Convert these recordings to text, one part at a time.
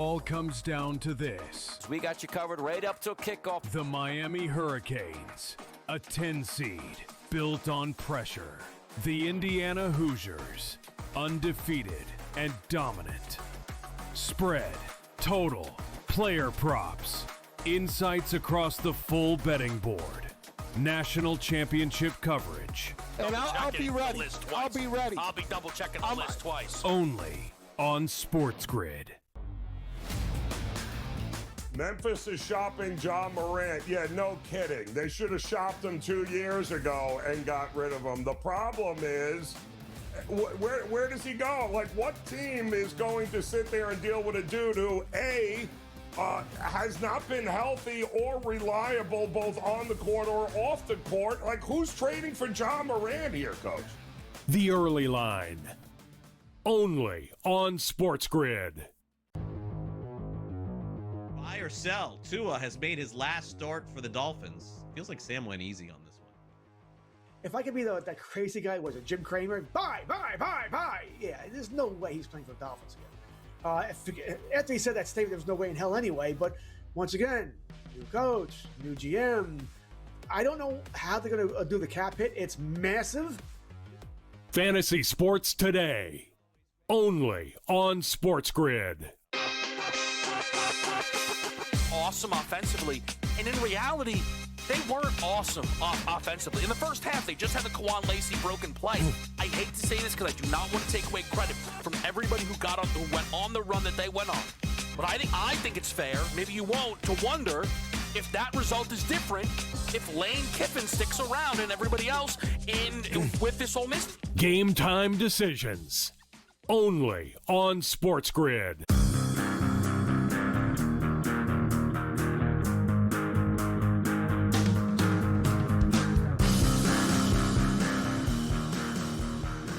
All comes down to this. We got you covered right up till kickoff. The Miami Hurricanes, a 10 seed built on pressure. The Indiana Hoosiers, undefeated and dominant. Spread, total, player props, insights across the full betting board. National championship coverage. And I'll be ready. I'll be ready. I'll be double checking the list twice. Only on SportsGrid. Memphis is shopping John Morant. Yeah, no kidding. They should have shopped him 2 years ago and got rid of him. The problem is, where does he go? Like, what team is going to sit there and deal with a dude who, A, has not been healthy or reliable both on the court or off the court? Like, who's trading for John Morant here, Coach? The Early Line. Only on SportsGrid. Buy or sell. Tua has made his last start for the Dolphins. Feels like Sam went easy on this one. If I could be that crazy guy, was it Jim Cramer? Buy. Yeah, there's no way he's playing for the Dolphins again. After he said that statement, there was no way in hell anyway. But once again, new coach, new GM. I don't know how they're going to do the cap hit. It's massive. Fantasy Sports Today. Only on SportsGrid. Awesome offensively, and in reality, they weren't awesome offensively. In the first half, they just had the Kwan Lacey broken play. I hate to say this because I do not want to take away credit from everybody who went on the run that they went on. But I think it's fair, maybe you won't, to wonder if that result is different if Lane Kiffin sticks around and everybody else with this Ole Miss. Game time decisions. Only on SportsGrid.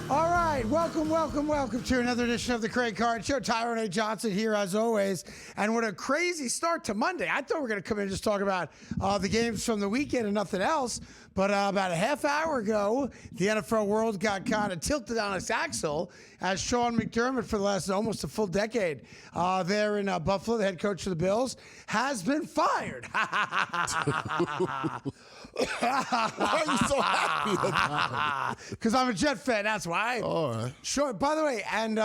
All right, welcome to another edition of the Craig Carton Show. Tyrone A. Johnson here as always. And what a crazy start to Monday. I thought we were going to come in and just talk about the games from the weekend and nothing else. But about a half hour ago, the NFL world got kind of tilted on its axle as Sean McDermott, for the last almost a full decade there in Buffalo, the head coach of the Bills, has been fired. Why are you so happy? Because I'm a Jet fan, that's why. All right. Sure. By the way, and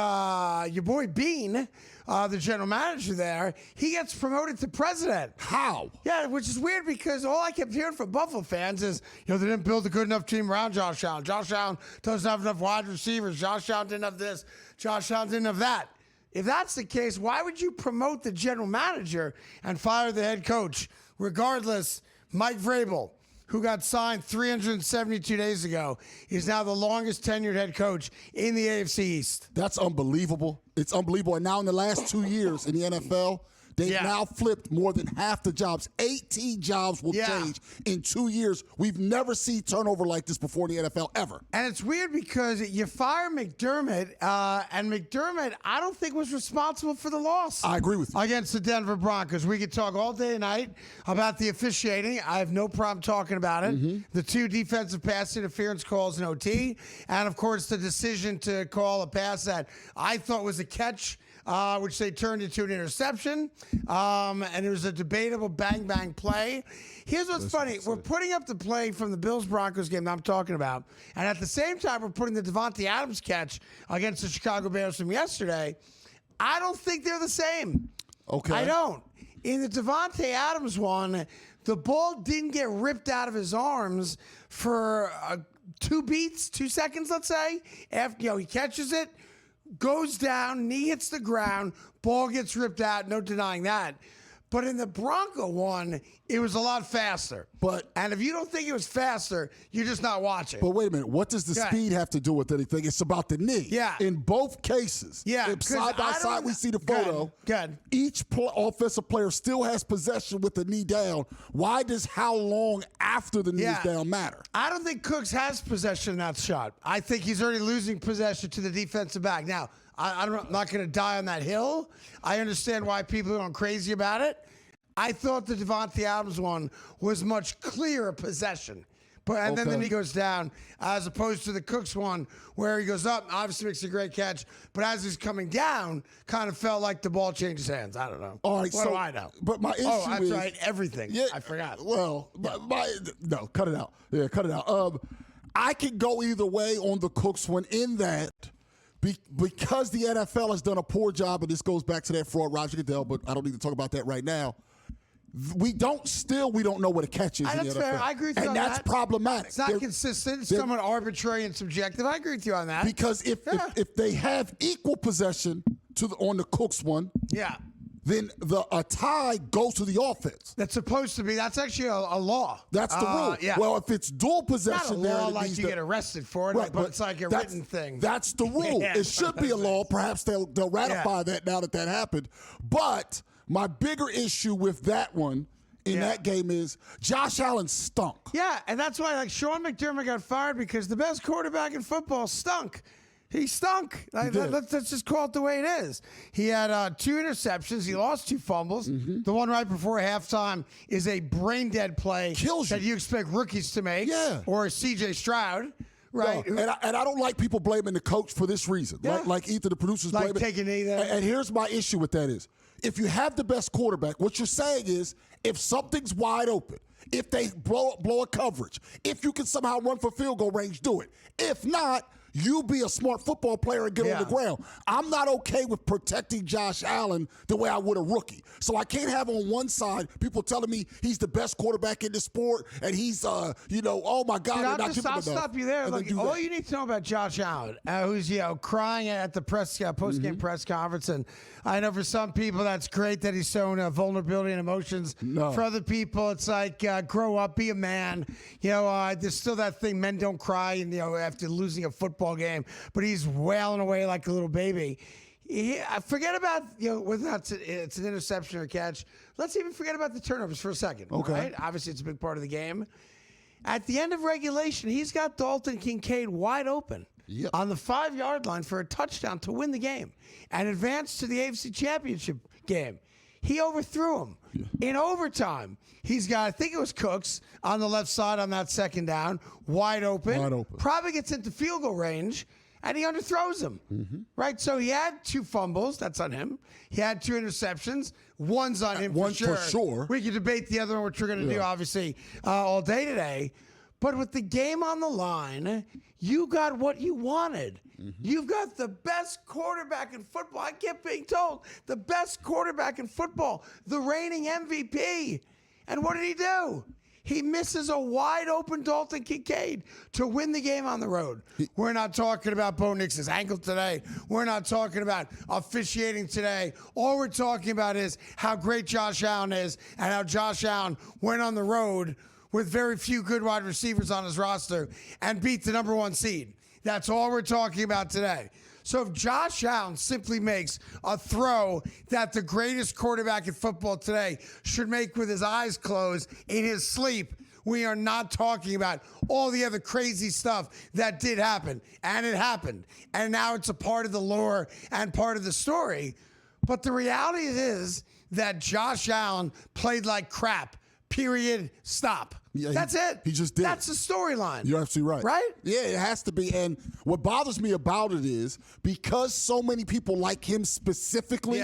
your boy Bean, the general manager there, he gets promoted to president. How? Yeah, which is weird because all I kept hearing from Buffalo fans is, they didn't build a good enough team around Josh Allen. Josh Allen doesn't have enough wide receivers. Josh Allen didn't have this. Josh Allen didn't have that. If that's the case, why would you promote the general manager and fire the head coach? Regardless, Mike Vrabel, who got signed 372 days ago, is now the longest tenured head coach in the AFC East. That's unbelievable. It's unbelievable. And now in the last 2 years in the NFL, they've now flipped more than half the jobs. 18 jobs will change in 2 years. We've never seen turnover like this before in the NFL, ever. And it's weird because you fire McDermott, and McDermott, I don't think was responsible for the loss. I agree with you. Against the Denver Broncos. We could talk all day and night about the officiating. I have no problem talking about it. Mm-hmm. The 2 defensive pass interference calls in OT. And, of course, the decision to call a pass that I thought was a catch, which they turned into an interception. And it was a debatable bang-bang play. Here's what's funny. We're putting up the play from the Bills-Broncos game that I'm talking about. And at the same time, we're putting the Devontae Adams catch against the Chicago Bears from yesterday. I don't think they're the same. Okay. I don't. In the Devontae Adams one, the ball didn't get ripped out of his arms for 2 seconds, let's say. After, he catches it, goes down, knee hits the ground, ball gets ripped out, no denying that. But in the Bronco one, it was a lot faster. And if you don't think it was faster, you're just not watching. But wait a minute. What does the speed have to do with anything? It's about the knee. Yeah. In both cases. Yeah. If side by side we see the photo. Good. Each offensive player still has possession with the knee down. Why does how long after the knee is down matter? I don't think Cooks has possession in that shot. I think he's already losing possession to the defensive back. Now, I'm not going to die on that hill. I understand why people are going crazy about it. I thought the Devontae Adams one was much clearer possession. And then he goes down, as opposed to the Cooks one where he goes up, obviously makes a great catch, but as he's coming down, kind of felt like the ball changed hands. I don't know. All right, what do I know? But my issue that's is right, everything. Yeah, I forgot. Well, no, cut it out. Yeah, cut it out. I can go either way on the Cooks one in that because the NFL has done a poor job, and this goes back to that fraud Roger Goodell, but I don't need to talk about that right now. We don't know what a catch is in the NFL. Fair. I agree with you on that's that. problematic. It's not consistent. It's somewhat arbitrary and subjective. I agree with you on that. Because if they have equal possession on the Cooks one, then a tie goes to the offense. That's supposed to be. That's actually a law. That's the rule. Yeah. Well, if it's dual possession, not a law like you get arrested for it, right, but it's like a written thing. That's the rule. Yeah, it should be a law. Perhaps they'll ratify that now that happened. But my bigger issue with that one in that game is Josh Allen stunk. Yeah, and that's why Sean McDermott got fired because the best quarterback in football stunk. He stunk. Let's just call it the way it is. He had 2 interceptions. He lost 2 fumbles. Mm-hmm. The one right before halftime is a brain-dead play that you expect rookies to make. Yeah. Or C.J. Stroud. Right. No, and I don't like people blaming the coach for this reason. Yeah. Like either the producers blame it. Taking either. And here's my issue with that is, if you have the best quarterback, what you're saying is, if something's wide open, if they blow a coverage, if you can somehow run for field goal range, do it. If not, you be a smart football player and get on the ground. I'm not okay with protecting Josh Allen the way I would a rookie. So I can't have on one side people telling me he's the best quarterback in the sport and he's, oh my God. I'll stop you there. Look, all you need to know about Josh Allen, who's, crying at the post-game press conference. And I know for some people that's great that he's shown vulnerability and emotions. No. For other people, it's like, grow up, be a man. There's still that thing, men don't cry, and after losing a football game, but he's wailing away like a little baby. Forget about whether or not it's an interception or a catch. Let's even forget about the turnovers for a second. Okay. Right? Obviously, it's a big part of the game. At the end of regulation, he's got Dalton Kincaid wide open on the 5-yard line for a touchdown to win the game and advance to the AFC Championship game. He overthrew him. In overtime, he's got, I think it was Cooks, on the left side on that second down, wide open. Probably gets into field goal range, and he underthrows him. Mm-hmm. Right? So he had 2 fumbles. That's on him. He had 2 interceptions. One's on him for sure. We could debate the other one, which we're going to do, obviously, all day today. But with the game on the line, you got what you wanted. Mm-hmm. You've got the best quarterback in football. I kept being told the best quarterback in football, the reigning MVP. And what did he do? He misses a wide open Dalton Kincaid to win the game on the road. We're not talking about Bo Nix's ankle today. We're not talking about officiating today. All we're talking about is how great Josh Allen is and how Josh Allen went on the road with very few good wide receivers on his roster and beat the number 1 seed. That's all we're talking about today. So if Josh Allen simply makes a throw that the greatest quarterback in football today should make with his eyes closed in his sleep, we are not talking about all the other crazy stuff that did happen. And it happened. And now it's a part of the lore and part of the story. But the reality is that Josh Allen played like crap. Period. Stop. Yeah, that's it. He just did. That's the storyline. You're absolutely right. Right? Yeah, it has to be. And what bothers me about it is because so many people like him specifically,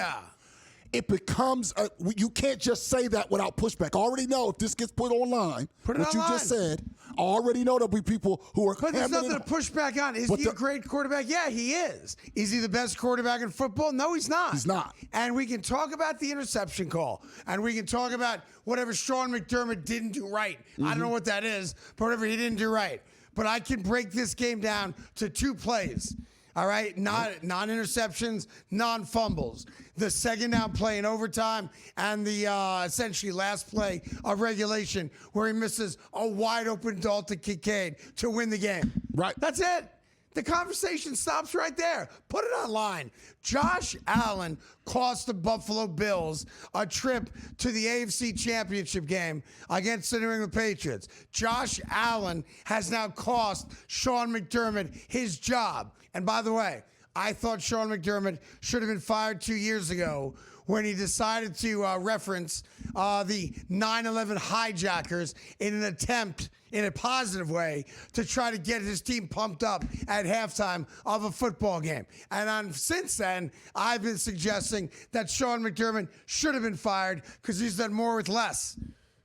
it becomes you can't just say that without pushback. I already know if this gets put online, you just said, I already know there'll be people who are. But there's nothing to push back on. Is he a great quarterback? Yeah, he is. Is he the best quarterback in football? No, he's not. He's not. And we can talk about the interception call, and we can talk about whatever Sean McDermott didn't do right. Mm-hmm. I don't know what that is, but whatever he didn't do right. But I can break this game down to 2 plays. All right, non-interceptions, non-fumbles. The second down play in overtime and the essentially last play of regulation where he misses a wide-open Dalton Kincaid to win the game. Right. That's it. The conversation stops right there. Put it online. Josh Allen cost the Buffalo Bills a trip to the AFC Championship game against the New England Patriots. Josh Allen has now cost Sean McDermott his job. And by the way, I thought Sean McDermott should have been fired 2 years ago when he decided to reference the 9/11 hijackers in an attempt, in a positive way, to try to get his team pumped up at halftime of a football game. And since then, I've been suggesting that Sean McDermott should have been fired because he's done more with less.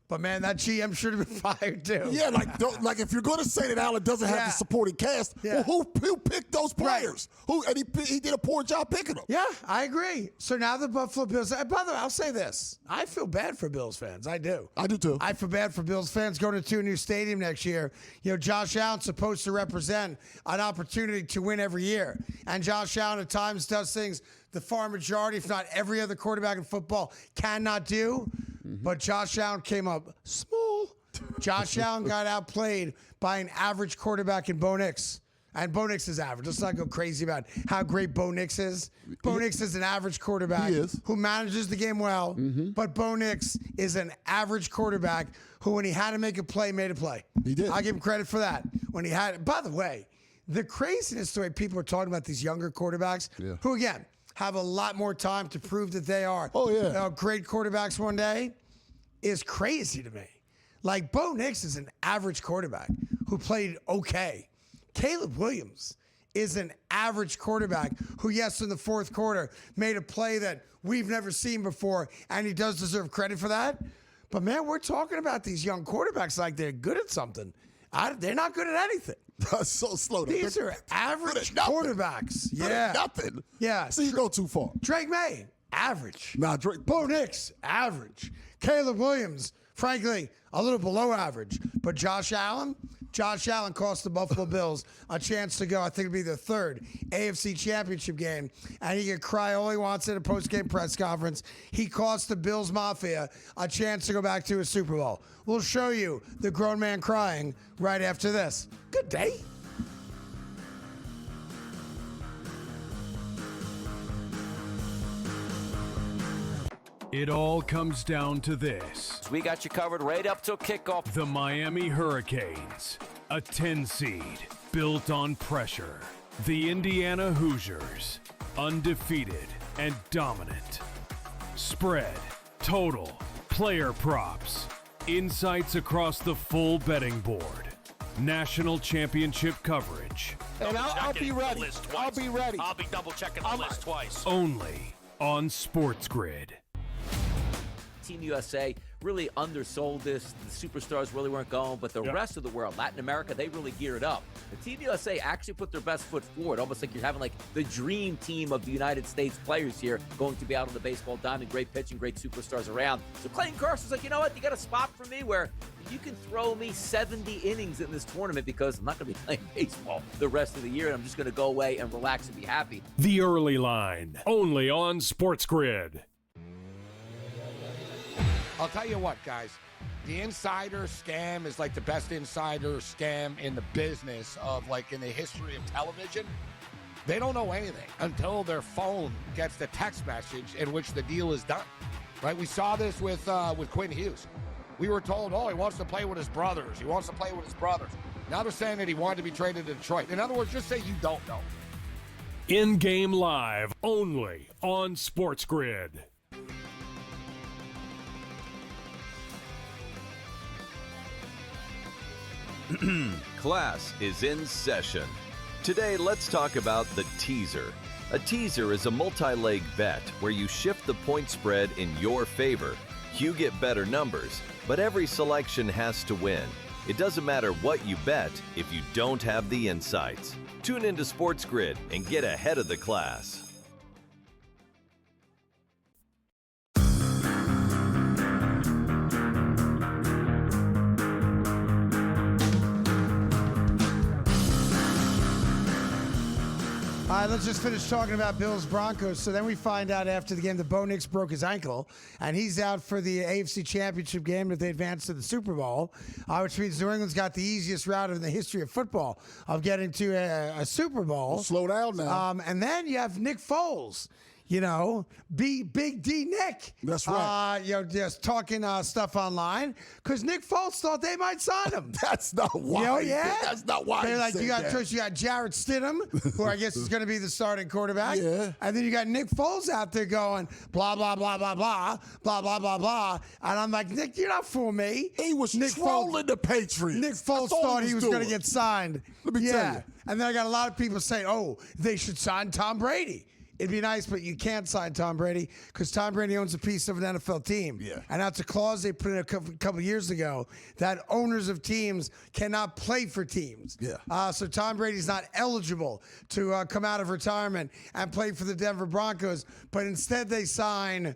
But, man, that GM should have been fired, too. Yeah, like if you're going to say that Allen doesn't have the supporting cast, well, who picked those players? Right. He did a poor job picking them. Yeah, I agree. So now the Buffalo Bills. By the way, I'll say this. I feel bad for Bills fans. I do. I do, too. I feel bad for Bills fans going to a new stadium next year. You know, Josh Allen's supposed to represent an opportunity to win every year. And Josh Allen at times does things the far majority, if not every other quarterback in football, cannot do. But Josh Allen came up small. Josh Allen got outplayed by an average quarterback in Bo Nix. And Bo Nix is average. Let's not go crazy about how great Bo Nix is. Bo Nix is an average quarterback who manages the game well. But Bo Nix is an average quarterback who, when he had to make a play, made a play. He did. I'll give him credit for that. When he had, by the way, the craziness, the way people are talking about these younger quarterbacks, who, again, have a lot more time to prove that they are great quarterbacks one day, is crazy to me. Like, Bo Nix is an average quarterback who played okay. Caleb Williams is an average quarterback who, yes, in the fourth quarter, made a play that we've never seen before, and he does deserve credit for that. But, man, we're talking about these young quarterbacks like they're good at something. They're not good at anything. That's so slow. These are average quarterbacks. Yeah. Nothing. Yeah. So you go too far. Drake May, average. Nah, Drake. Bo Nix, average. Caleb Williams, frankly, a little below average. But Josh Allen cost the Buffalo Bills a chance to go, I think it'd be their third AFC Championship game. And he can cry all he wants at a post-game press conference. He cost the Bills Mafia a chance to go back to a Super Bowl. We'll show you the grown man crying right after this. Good day. It all comes down to this. We got you covered right up till kickoff. The Miami Hurricanes, a 10 seed built on pressure. The Indiana Hoosiers, undefeated and dominant. Spread, total, player props, insights across the full betting board. National championship coverage. And I'll be ready. I'll be ready. I'll be double checking the list twice. Only on SportsGrid. Team USA really undersold this. The superstars really weren't going, but the rest of the world, Latin America, they really geared up. The Team USA actually put their best foot forward, almost like you're having like the dream team of the United States players here going to be out on the baseball diamond. Great pitching, great superstars around. So Clayton Kersaw's like, you know what? You got a spot for me where you can throw me 70 innings in this tournament because I'm not going to be playing baseball the rest of the year, and I'm just going to go away and relax and be happy. The Early Line, only on SportsGrid. I'll tell you what, guys. The insider scam is like the best insider scam in the business of, like, in the history of television. They don't know anything until their phone gets the text message in which the deal is done, right? We saw this with Quinn Hughes. We were told, he wants to play with his brothers. He wants to play with his brothers. Now they're saying that he wanted to be traded to Detroit. In other words, just say you don't know. In-game live, only on SportsGrid. Class is in session. Today, let's talk about the teaser. A teaser is a multi-leg bet where you shift the point spread in your favor. You get better numbers, but every selection has to win. It doesn't matter what you bet if you don't have the insights. Tune into SportsGrid and get ahead of the class. All right, let's just finish talking about Bills Broncos. So then we find out after the game that Bo Nix broke his ankle, and he's out for the AFC Championship game if they advance to the Super Bowl, which means New England's got the easiest route in the history of football of getting to a Super Bowl. Slow down now. And then you have Nick Foles. Big D Nick. That's right. Just talking stuff online because Nick Foles thought they might sign him. That's not why. That's not why. They're like, said you got that. choice. You got Jarrett Stidham, who I guess is going to be the starting quarterback. Yeah. And then you got Nick Foles out there going blah blah blah blah blah blah blah blah blah. And I'm like, Nick, you're not fooling me. He was trolling the Patriots. Nick Foles thought he was going to get signed. Let me tell you. And then I got a lot of people saying, oh, they should sign Tom Brady. It'd be nice, but you can't sign Tom Brady because Tom Brady owns a piece of an NFL team. Yeah. And that's a clause they put in a couple years ago that owners of teams cannot play for teams. Yeah. So Tom Brady's not eligible to come out of retirement and play for the Denver Broncos, but instead they sign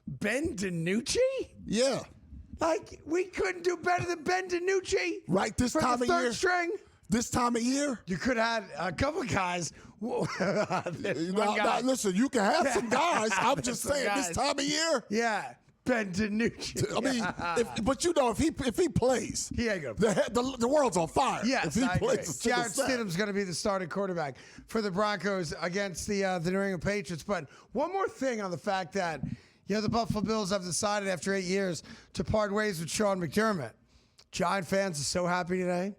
Ben DiNucci? Yeah. Like, we couldn't do better than Ben DiNucci? Right this for time the of third year? string? This time of year? You could have had a couple guys. Now, listen, you can have some guys. I'm just saying, this time of year? Yeah. Ben DiNucci. I mean, but if he plays, he ain't gonna play. The world's on fire. Yes, if he I plays, agree. Jarrett Stidham's going to be the starting quarterback for the Broncos against the New England Patriots. But one more thing on the fact that the Buffalo Bills have decided after 8 years to part ways with Sean McDermott. Giant fans are so happy today.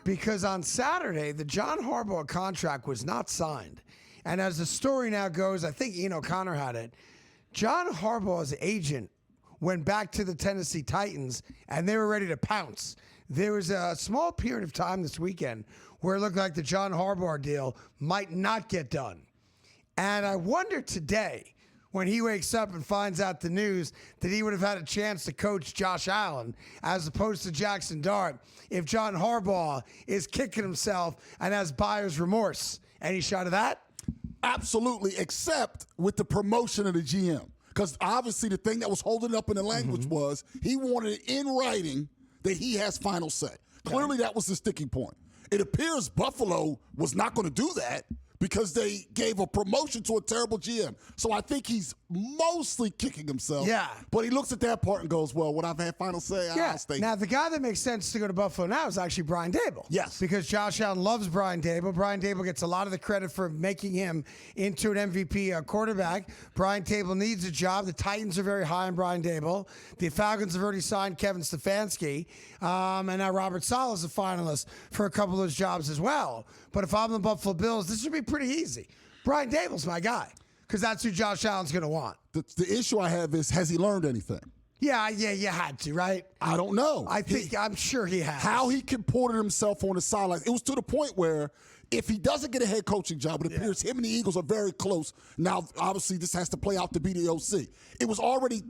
Because on Saturday, the John Harbaugh contract was not signed. And as the story now goes, I think Ian O'Connor had it, John Harbaugh's agent went back to the Tennessee Titans, and they were ready to pounce. There was a small period of time this weekend where it looked like the John Harbaugh deal might not get done. And I wonder today, when he wakes up and finds out the news that he would have had a chance to coach Josh Allen as opposed to Jackson Dart, if John Harbaugh is kicking himself and has buyer's remorse. Any shot of that? Absolutely, except with the promotion of the GM. Because obviously the thing that was holding up in the language was he wanted it in writing that he has final say. Clearly that was the sticking point. It appears Buffalo was not going to do that because they gave a promotion to a terrible GM. So I think he's mostly kicking himself. Yeah. But he looks at that part and goes, well, when I've had final say, I'll stay. Now, the guy that makes sense to go to Buffalo now is actually Brian Daboll. Yes. Because Josh Allen loves Brian Daboll. Brian Daboll gets a lot of the credit for making him into an MVP quarterback. Brian Daboll needs a job. The Titans are very high on Brian Daboll. The Falcons have already signed Kevin Stefanski. And now Robert Saleh is a finalist for a couple of those jobs as well. But if I'm the Buffalo Bills, this should be pretty easy. Brian Daboll's my guy because that's who Josh Allen's going to want. The issue I have is, has he learned anything? Yeah, you had to, right? I don't know. I'm sure he has. How he comported himself on the sidelines. It was to the point where if he doesn't get a head coaching job, it appears him and the Eagles are very close. Now, obviously, this has to play out to be the OC. He was already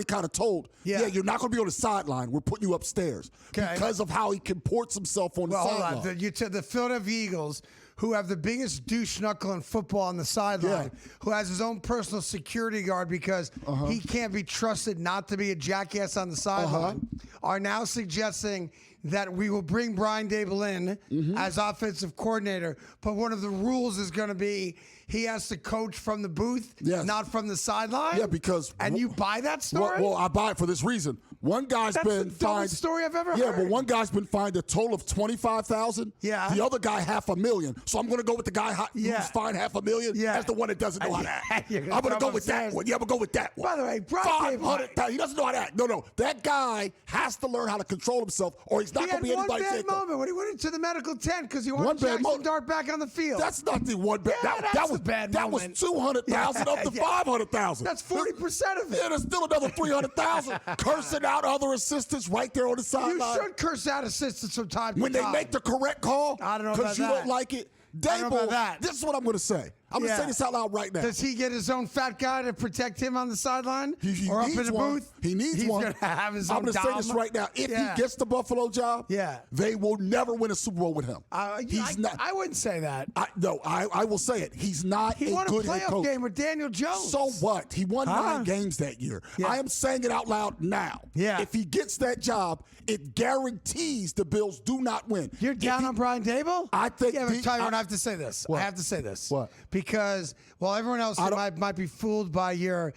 kind of told, you're not going to be on the sideline. We're putting you upstairs because of how he comports himself on the sideline. Hold on. The Philadelphia Eagles, who have the biggest douche knuckle in football on the sideline, who has his own personal security guard because he can't be trusted not to be a jackass on the sideline, are now suggesting that we will bring Brian Daboll in as offensive coordinator, but one of the rules is going to be he has to coach from the booth, not from the sideline. Yeah, because and you buy that story? Well, I buy it for this reason. One guy's been the dumbest story I've ever heard. Yeah, but one guy's been fined a total of $25,000. Yeah. The other guy $500,000. So I'm going to go with the guy who's fined $500,000. Yeah. That's the one that doesn't know how to act. I'm going to go with that one. Yeah, I'm going to go with that one. By the way, Brian Daboll, he doesn't know how to act. No. That guy has to learn how to control himself, or he's not going to be anybody's He had one bad moment when he went into the medical tent because he wanted Jackson Dart back on the field. That's not the one bad. That was bad. That was $200,000 up to $500,000. That's 40% of it. Yeah, there's still another $300,000 cursing out other assistants right there on the sideline. You should curse out assistants from time to time. When they make the correct call, I don't know about because you don't like it. Daboll, this is what I'm going to say. I'm going to say this out loud right now. Does he get his own fat guy to protect him on the sideline or up in the booth? He needs one. He's going to have his own I'm going to say this right now. If he gets the Buffalo job, they will never win a Super Bowl with him. He's not. I wouldn't say that. I will say it. He's not a good head coach. He won a playoff game with Daniel Jones. So what? He won 9 games that year. Yeah. I am saying it out loud now. Yeah. If he gets that job, it guarantees the Bills do not win. You're down on Brian Daboll? I think. Yeah, but Tyrone, I have to say this. What? I have to say this. What? because while everyone else might be fooled by your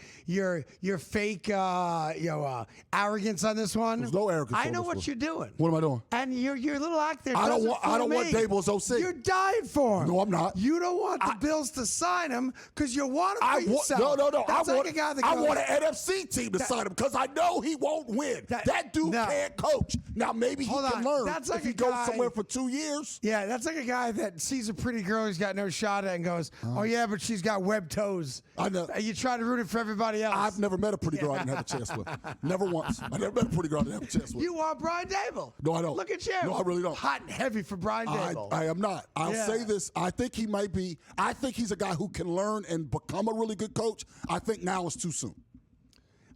fake arrogance on this one, there's no arrogance. I know what you're doing. What am I doing? And your little act there. I don't want Daboll as OC. You're dying for him. No, I'm not. You don't want the Bills to sign him because you want him for yourself. No. That's I like a guy that I goes, want an NFC team to sign him because I know he won't win. That dude can't coach. Now maybe he can learn if he goes somewhere for 2 years. Yeah, that's like a guy that sees a pretty girl he's got no shot at and goes, "Oh yeah, but she's got webbed toes." I know. You try to root it for everybody else. I've never met a pretty girl I didn't have a chance with. Never once. I never met a pretty girl I didn't have a chance with. You are Brian Daboll. No, I don't. Look at you. No, I really don't. Hot and heavy for Brian Daboll. I am not. I'll say this. I think he might be. I think he's a guy who can learn and become a really good coach. I think now is too soon.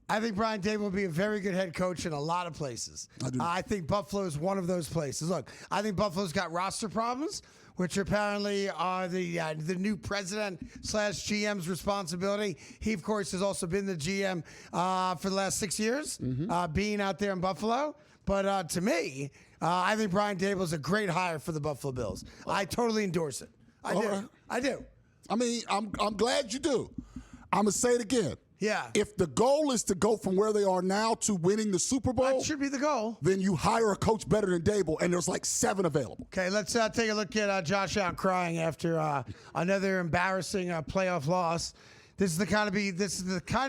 I think Brian Daboll will be a very good head coach in a lot of places. I think Buffalo is one of those places. Look, I think Buffalo's got roster problems, which apparently are the new president / GM's responsibility. He, of course, has also been the GM for the last 6 years, being out there in Buffalo. But to me, I think Brian Daboll is a great hire for the Buffalo Bills. I totally endorse it. I do. Right. I do. I mean, I'm glad you do. I'm going to say it again. Yeah. If the goal is to go from where they are now to winning the Super Bowl, that should be the goal. Then you hire a coach better than Daboll, and there's like 7 available. Okay, let's take a look at Josh Allen crying after another embarrassing playoff loss. This is the kind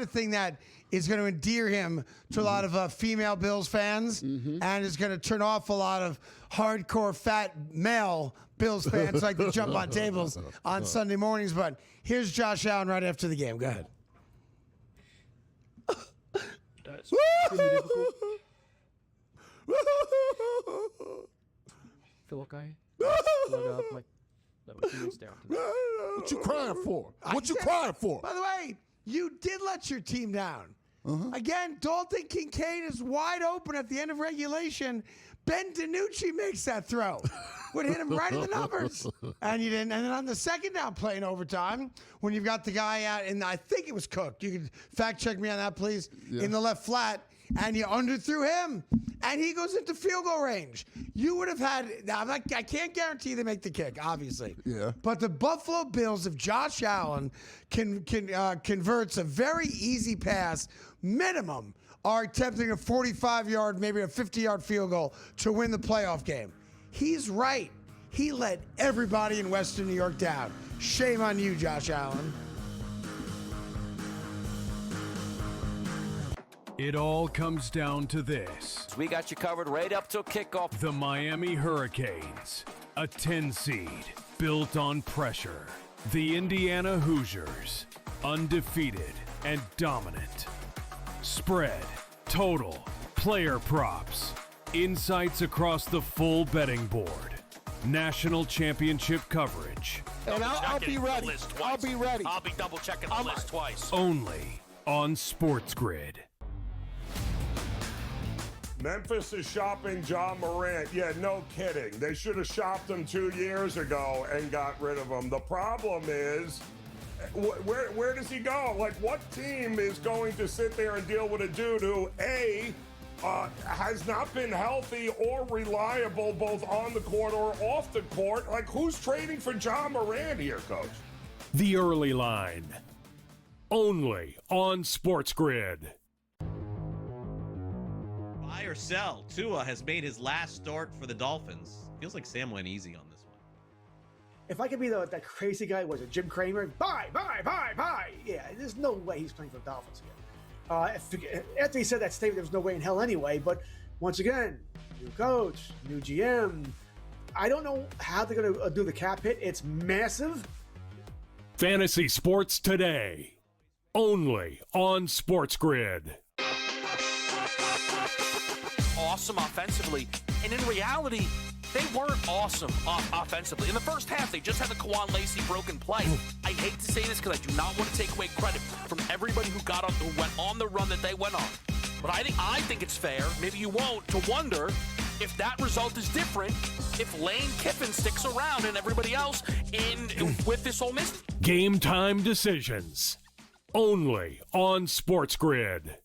of thing that is going to endear him to a lot of female Bills fans, and is going to turn off a lot of hardcore fat male Bills fans like to jump on tables on Sunday mornings. But here's Josh Allen right after the game. Go ahead. That's extremely difficult. Feel okay? What you crying for? What you crying for? By the way, you did let your team down. Again, Dalton Kincaid is wide open at the end of regulation. Ben DiNucci makes that throw. Would hit him right in the numbers. And you didn't. And then on the second down play in overtime, when you've got the guy out, and I think it was Cook. You can fact check me on that, please. In the left flat. And you underthrew him. And he goes into field goal range. You would have had, now I can't guarantee they make the kick, obviously. Yeah. But the Buffalo Bills, if Josh Allen converts a very easy pass, minimum, are attempting a 45-yard, maybe a 50-yard field goal to win the playoff game. He's right. He let everybody in Western New York down. Shame on you, Josh Allen. It all comes down to this. We got you covered right up till kickoff. The Miami Hurricanes, a 10 seed, built on pressure. The Indiana Hoosiers, undefeated and dominant. Spread, total, player props, insights across the full betting board. National championship coverage. And I'll be ready. I'll be ready. I'll be double checking the list twice. Only on SportsGrid. Memphis is shopping John Morant. Yeah, no kidding. They should have shopped him 2 years ago and got rid of him. The problem is, where does he go? Like, what team is going to sit there and deal with a dude who, A, has not been healthy or reliable both on the court or off the court? Like, who's trading for John Morant here, Coach? The early line. Only on SportsGrid. Buy or sell. Tua has made his last start for the Dolphins. Feels like Sam went easy on this one. If I could be that crazy guy, was it Jim Cramer? Buy. Yeah, there's no way he's playing for the Dolphins again. After he said that statement, there was no way in hell anyway. But once again, new coach, new GM. I don't know how they're going to do the cap hit. It's massive. Fantasy Sports Today. Only on SportsGrid. Awesome offensively, and in reality, they weren't awesome offensively. In the first half, they just had the Kwan Lacey broken play. I hate to say this because I do not want to take away credit from everybody who went on the run that they went on. But I think it's fair, maybe you won't, to wonder if that result is different if Lane Kiffin sticks around and everybody else with this Ole Miss. Game time decisions. Only on SportsGrid.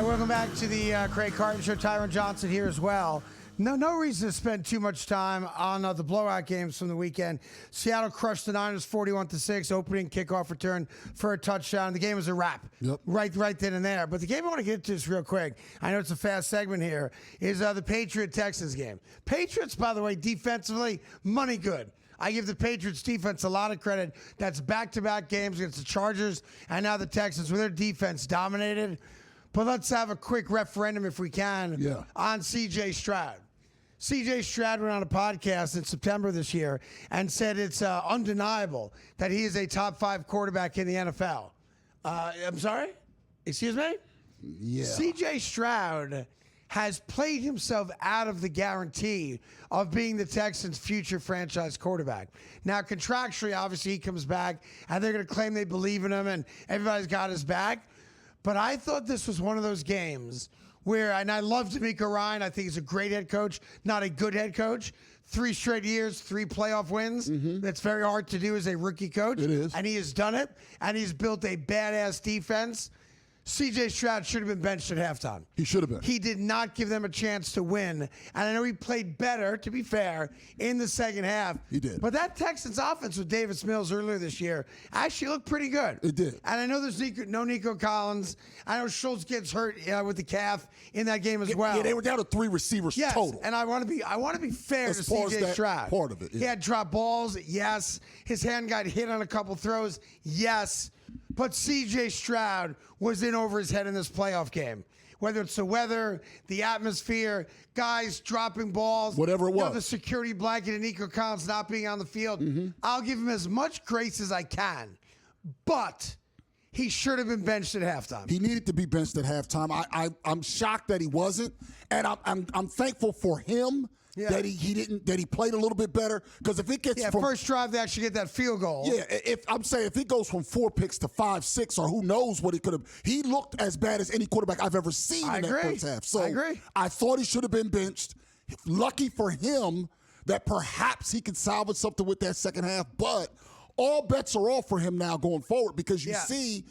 right, welcome back to the Craig Carton Show. Tyron Johnson here as well. No reason to spend too much time on the blowout games from the weekend. Seattle crushed the Niners 41-6, opening kickoff return for a touchdown. The game was a wrap. Yep. Right then and there. But the game I want to get to is real quick. I know it's a fast segment here. Is the Patriot-Texans game. Patriots, by the way, defensively, money good. I give the Patriots defense a lot of credit. That's back-to-back games against the Chargers and now the Texans with their defense dominated. But let's have a quick referendum, if we can, on C.J. Stroud. C.J. Stroud went on a podcast in September this year and said it's undeniable that he is a top 5 quarterback in the NFL. I'm sorry? Excuse me? Yeah. C.J. Stroud has played himself out of the guarantee of being the Texans' future franchise quarterback. Now, contractually, obviously, he comes back, and they're going to claim they believe in him, and everybody's got his back. But I thought this was one of those games where, and I love DeMeco Ryan. I think he's a great head coach, not a good head coach. 3 straight years, 3 playoff wins. That's very hard to do as a rookie coach. It is. And he has done it, and he's built a badass defense. C.J. Stroud should have been benched at halftime. He should have been. He did not give them a chance to win. And I know he played better, to be fair, in the second half. He did. But that Texans offense with Davis Mills earlier this year actually looked pretty good. It did. And I know there's no Nico Collins. I know Schultz gets hurt with the calf in that game as well. Yeah, they were down to 3 receivers total. And I want to be fair As to far as C.J. that Stroud. part of it, He had drop balls, yes. His hand got hit on a couple throws, yes. But C.J. Stroud was in over his head in this playoff game. Whether it's the weather, the atmosphere, guys dropping balls. Whatever it was. The security blanket and Nico Collins not being on the field. I'll give him as much grace as I can. But he should have been benched at halftime. He needed to be benched at halftime. I'm shocked that he wasn't. And I'm thankful for him. Yeah. That he played a little bit better, because if it gets from first drive they actually get that field goal. Yeah, if it goes from 4 picks to 5, 6, or who knows what he could have. He looked as bad as any quarterback I've ever seen in that first half. So I agree. I thought he should have been benched. Lucky for him that perhaps he could salvage something with that second half, but all bets are off for him now going forward, because you see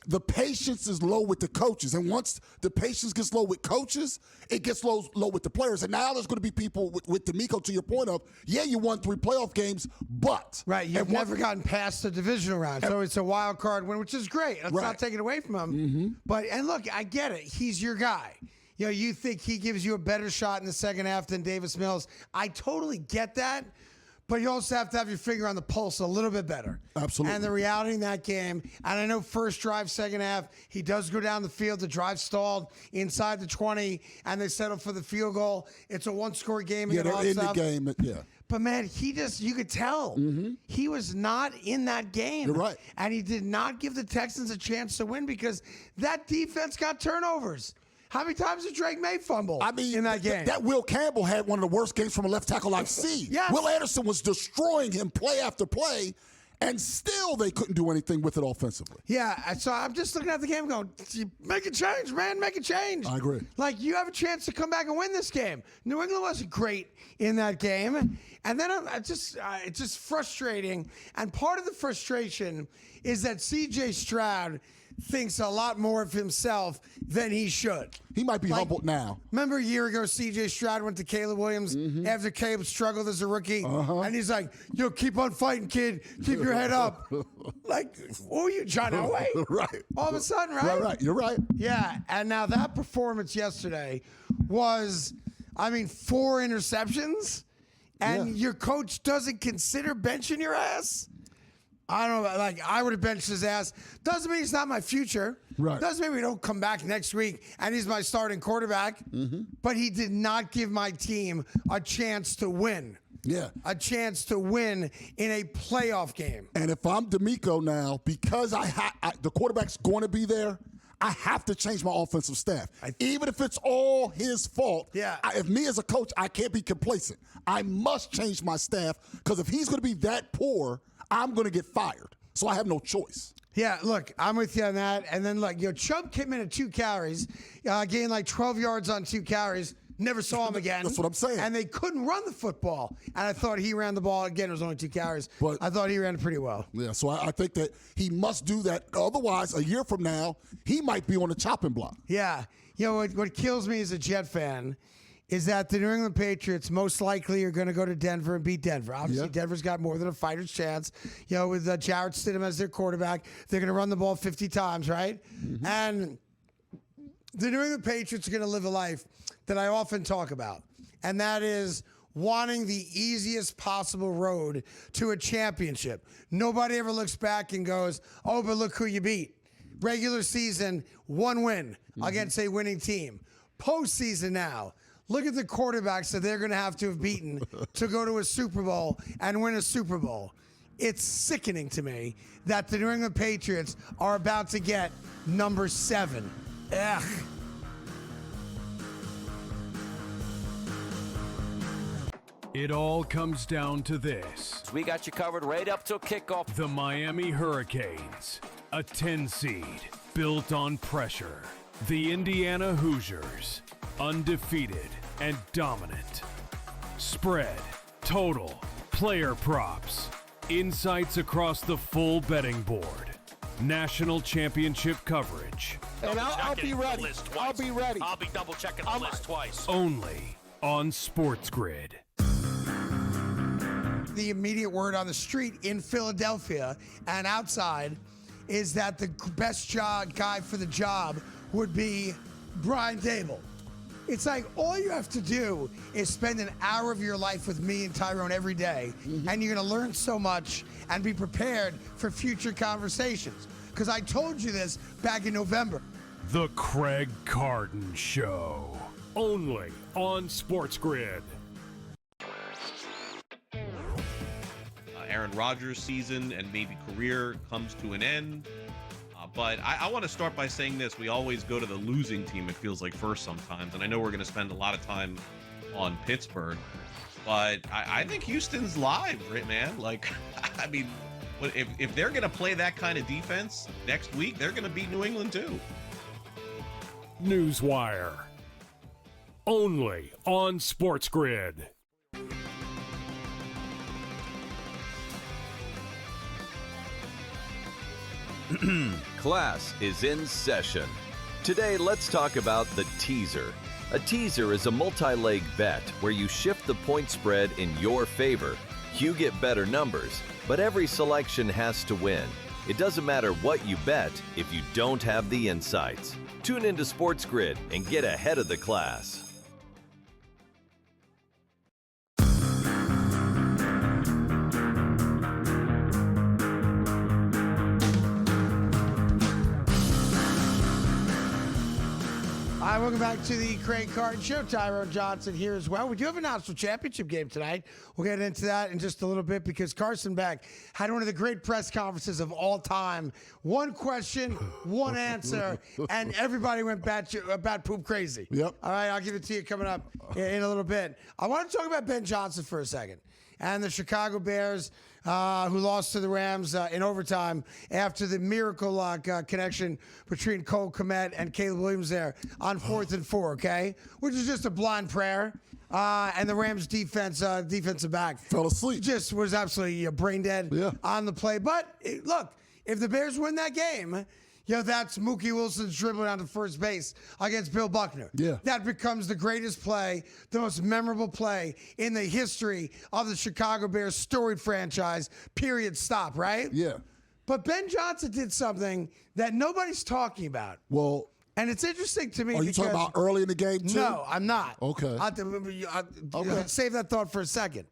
the patience is low with the coaches. And once the patience gets low with coaches, it gets low with the players. And now there's going to be people with DeMeco, to your point of, you won 3 playoff games, but. Right, you've never gotten past the divisional round. So it's a wild card win, which is great. Let's not take it away from him. But, and look, I get it. He's your guy. You think he gives you a better shot in the second half than Davis Mills. I totally get that. But you also have to have your finger on the pulse a little bit better. Absolutely. And the reality in that game, and I know first drive, second half, he does go down the field. The drive stalled inside the 20, and they settle for the field goal. It's a 1-score game. Yeah, they're in the game. Yeah. But, man, you could tell he was not in that game. You're right. And he did not give the Texans a chance to win because that defense got turnovers. How many times did Drake May fumble in that game? That Will Campbell had one of the worst games from a left tackle I've seen. Yes. Will Anderson was destroying him play after play, and still they couldn't do anything with it offensively. Yeah, so I'm just looking at the game going, make a change, man, make a change. I agree. Like, you have a chance to come back and win this game. New England wasn't great in that game. And then it's just frustrating. And part of the frustration is that C.J. Stroud thinks a lot more of himself than he should. He might be humbled now. Remember a year ago, C.J. Stroud went to Caleb Williams after Caleb struggled as a rookie? And he's like, keep on fighting, kid. Keep your head up. Like, what were you, John Elway? Right. All of a sudden, right? Right. You're right. Yeah, and now that performance yesterday was, 4 interceptions, and your coach doesn't consider benching your ass? I don't know. Like, I would have benched his ass. Doesn't mean he's not my future. Right. Doesn't mean we don't come back next week and he's my starting quarterback. But he did not give my team a chance to win. Yeah. A chance to win in a playoff game. And if I'm DeMeco now, because the quarterback's going to be there, I have to change my offensive staff. Even if it's all his fault. Yeah. If me as a coach, I can't be complacent. I must change my staff, because if he's going to be that poor, I'm going to get fired. So I have no choice. Yeah, look, I'm with you on that. And then, Chubb came in at 2 carries, gained like 12 yards on 2 carries. Never saw him again. That's what I'm saying. And they couldn't run the football. And I thought he ran the ball. Again, it was only 2 carries. But I thought he ran it pretty well. Yeah, so I think that he must do that. Otherwise, a year from now, he might be on the chopping block. Yeah. You know, what kills me as a Jet fan is that the New England Patriots most likely are going to go to Denver and beat Denver. Obviously, Denver's got more than a fighter's chance. You know, with Jarrett Stidham as their quarterback, they're going to run the ball 50 times, right? Mm-hmm. And the New England Patriots are going to live a life that I often talk about, and that is wanting the easiest possible road to a championship. Nobody ever looks back and goes, oh, but look who you beat. Regular season, 1 win against a winning team. Postseason now, look at the quarterbacks that they're going to have beaten to go to a Super Bowl and win a Super Bowl. It's sickening to me that the New England Patriots are about to get number 7. Ugh. It all comes down to this. We got you covered right up till kickoff. The Miami Hurricanes, a 10 seed built on pressure. The Indiana Hoosiers, undefeated and dominant. Spread, total, player props, insights across the full betting board. National championship coverage. And I'll be ready. I'll be ready. I'll be double checking the list twice. Only on SportsGrid. The immediate word on the street in Philadelphia and outside is that the best guy for the job would be Brian Daboll. It's like all you have to do is spend an hour of your life with me and Tyrone every day, and you're going to learn so much and be prepared for future conversations. Because I told you this back in November. The Craig Carton Show. Only on SportsGrid. Aaron Rodgers' season and maybe career comes to an end. But I want to start by saying this. We always go to the losing team, it feels like, first sometimes. And I know we're going to spend a lot of time on Pittsburgh. But I think Houston's live, right, man? Like, I mean, if they're going to play that kind of defense next week, they're going to beat New England too. Newswire. Only on SportsGrid. Class is in session. Today, let's talk about the teaser. A teaser is a multi-leg bet where you shift the point spread in your favor. You get better numbers, but every selection has to win. It doesn't matter what you bet if you don't have the insights. Tune into SportsGrid and get ahead of the class. Hi, welcome back to the Craig Carton Show. Tyrone Johnson here as well. We do have a national championship game tonight. We'll get into that in just a little bit because Carson Beck had one of the great press conferences of all time. One question, one answer, and everybody went bat poop crazy. Yep. All right, I'll give it to you coming up in a little bit. I want to talk about Ben Johnson for a second and the Chicago Bears, who lost to the Rams in overtime after the miracle connection between Cole Kmet and Caleb Williams there on 4th and 4, okay? Which is just a blind prayer. And the Rams defensive back fell asleep. Just was absolutely brain dead on the play. But look, if the Bears win that game, that's Mookie Wilson's dribbling down to first base against Bill Buckner. Yeah. That becomes the greatest play, the most memorable play in the history of the Chicago Bears storied franchise, period, stop, right? Yeah. But Ben Johnson did something that nobody's talking about. Well, and it's interesting to me. Are you talking about early in the game, too? No, I'm not. Okay. Okay. Save that thought for a second.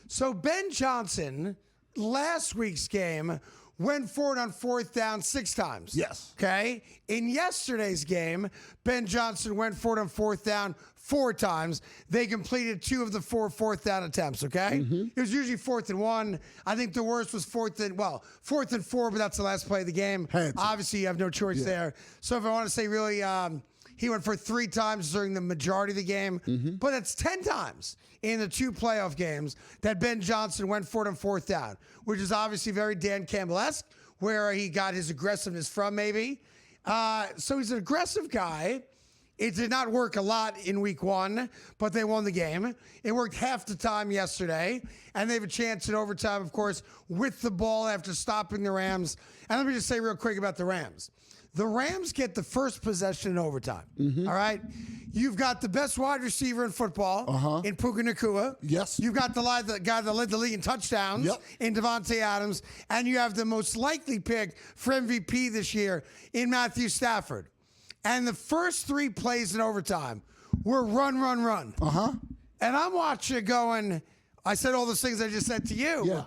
So Ben Johnson, last week's game, went forward on 4th down 6 times. Yes. Okay? In yesterday's game, Ben Johnson went forward on 4th down 4 times. They completed 2 of the 4 4th down attempts, okay? It was usually 4th and 1. I think the worst was 4th and 4, but that's the last play of the game. Obviously, you have no choice there. So if I want to say really, he went for 3 times during the majority of the game, but that's 10 times in the 2 playoff games that Ben Johnson went for it on 4th down, which is obviously very Dan Campbell-esque, where he got his aggressiveness from maybe. So he's an aggressive guy, It did not work a lot in week 1, but they won the game. It worked half the time yesterday, and they have a chance in overtime, of course, with the ball after stopping the Rams. And let me just say real quick about the Rams. The Rams get the first possession in overtime. All right? You've got the best wide receiver in football in Puka Nacua. Yes. You've got the guy that led the league in touchdowns in Devontae Adams. And you have the most likely pick for MVP this year in Matthew Stafford. And the first 3 plays in overtime were run, run, run. And I'm watching it going, I said all those things I just said to you. Yeah.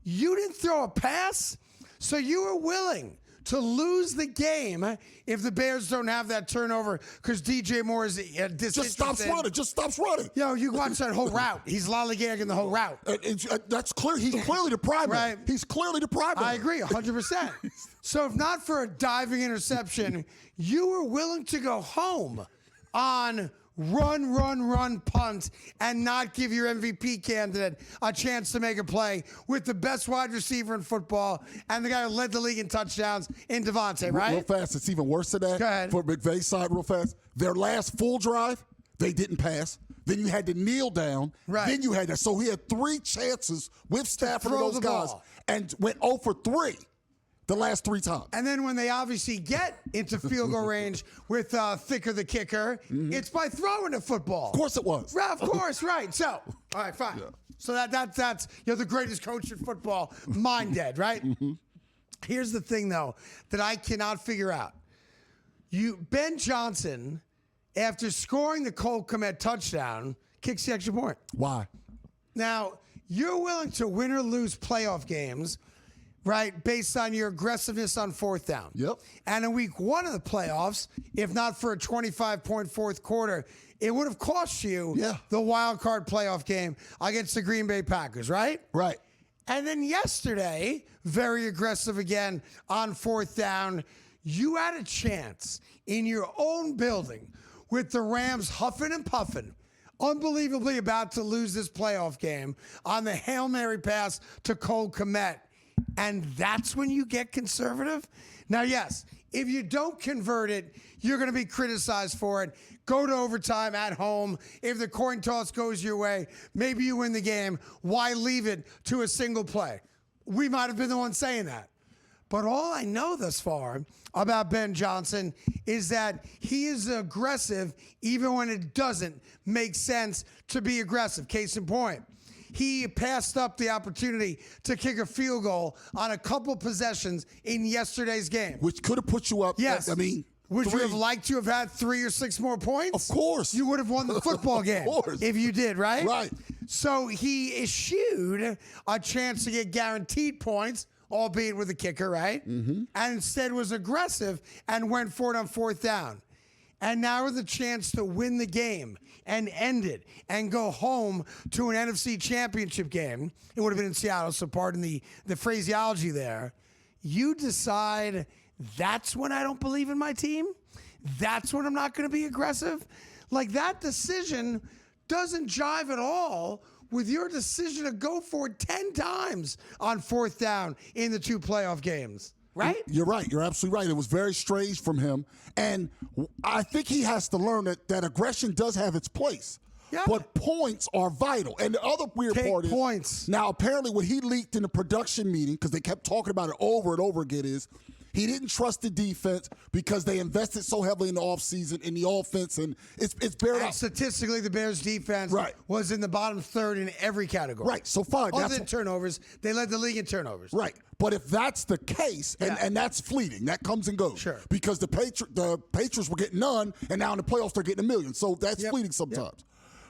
You didn't throw a pass, so you were willing to lose the game if the Bears don't have that turnover because DJ Moore is disinterested. Just stops running. Yo, you watch that whole route. He's lollygagging the whole route. That's clear. He's clearly the primary. Right. He's clearly the primary. I agree, 100%. So if not for a diving interception, you were willing to go home on run punt and not give your MVP candidate a chance to make a play with the best wide receiver in football and the guy who led the league in touchdowns in Devontae, right? Real fast, it's even worse than that. Go ahead. For McVay's side, real fast. Their last full drive, they didn't pass. Then you had to kneel down. Right. Then you had that. So he had 3 chances with Stafford and throw those the guys ball. and went 0 for 3 the last 3 times. And then when they obviously get into field goal range with Thicker the kicker, it's by throwing the football. Of course it was. Right, of course, right. So, all right, fine. Yeah. So that's you're the greatest coach in football, mind dead, right? Here's the thing, though, that I cannot figure out. Ben Johnson, after scoring the Cole Kmet touchdown, kicks the extra point. Why? Now, you're willing to win or lose playoff games, right, based on your aggressiveness on 4th down. Yep. And in week 1 of the playoffs, if not for a 25-point fourth quarter, it would have cost you the wild card playoff game against the Green Bay Packers, right? Right. And then yesterday, very aggressive again on 4th down, you had a chance in your own building with the Rams huffing and puffing, unbelievably about to lose this playoff game on the Hail Mary pass to Cole Kmet. And that's when you get conservative? Now, yes, if you don't convert it, you're going to be criticized for it. Go to overtime at home. If the coin toss goes your way, maybe you win the game. Why leave it to a single play? We might have been the ones saying that. But all I know thus far about Ben Johnson is that he is aggressive even when it doesn't make sense to be aggressive. Case in point. He passed up the opportunity to kick a field goal on a couple possessions in yesterday's game. Which could have put you up. Yes. I mean, would 3. you have liked to have had 3 or 6 more points? Of course. You would have won the football game. Of course. If you did, right? Right. So he eschewed a chance to get guaranteed points, albeit with a kicker, right? And instead was aggressive and went for it on 4th down. And now with the chance to win the game and end it and go home to an NFC championship game. It would have been in Seattle, so pardon the phraseology there. You decide that's when I don't believe in my team. That's when I'm not going to be aggressive. Like, that decision doesn't jive at all with your decision to go for it 10 times on 4th down in the 2 playoff games. Right? You're right. You're absolutely right. It was very strange from him. And I think he has to learn that aggression does have its place. Yeah. But points are vital. And the other weird part is points. Now, apparently what he leaked in the production meeting, because they kept talking about it over and over again, is he didn't trust the defense because they invested so heavily in the offseason in the offense, and it's bared out. Statistically, the Bears' defense was in the bottom 3rd in every category. Right, so fine. Other than turnovers, they led the league in turnovers. Right, but if that's the case, and that's fleeting, that comes and goes. Sure. Because the Patriots were getting none, and now in the playoffs they're getting $1 million. So that's fleeting sometimes.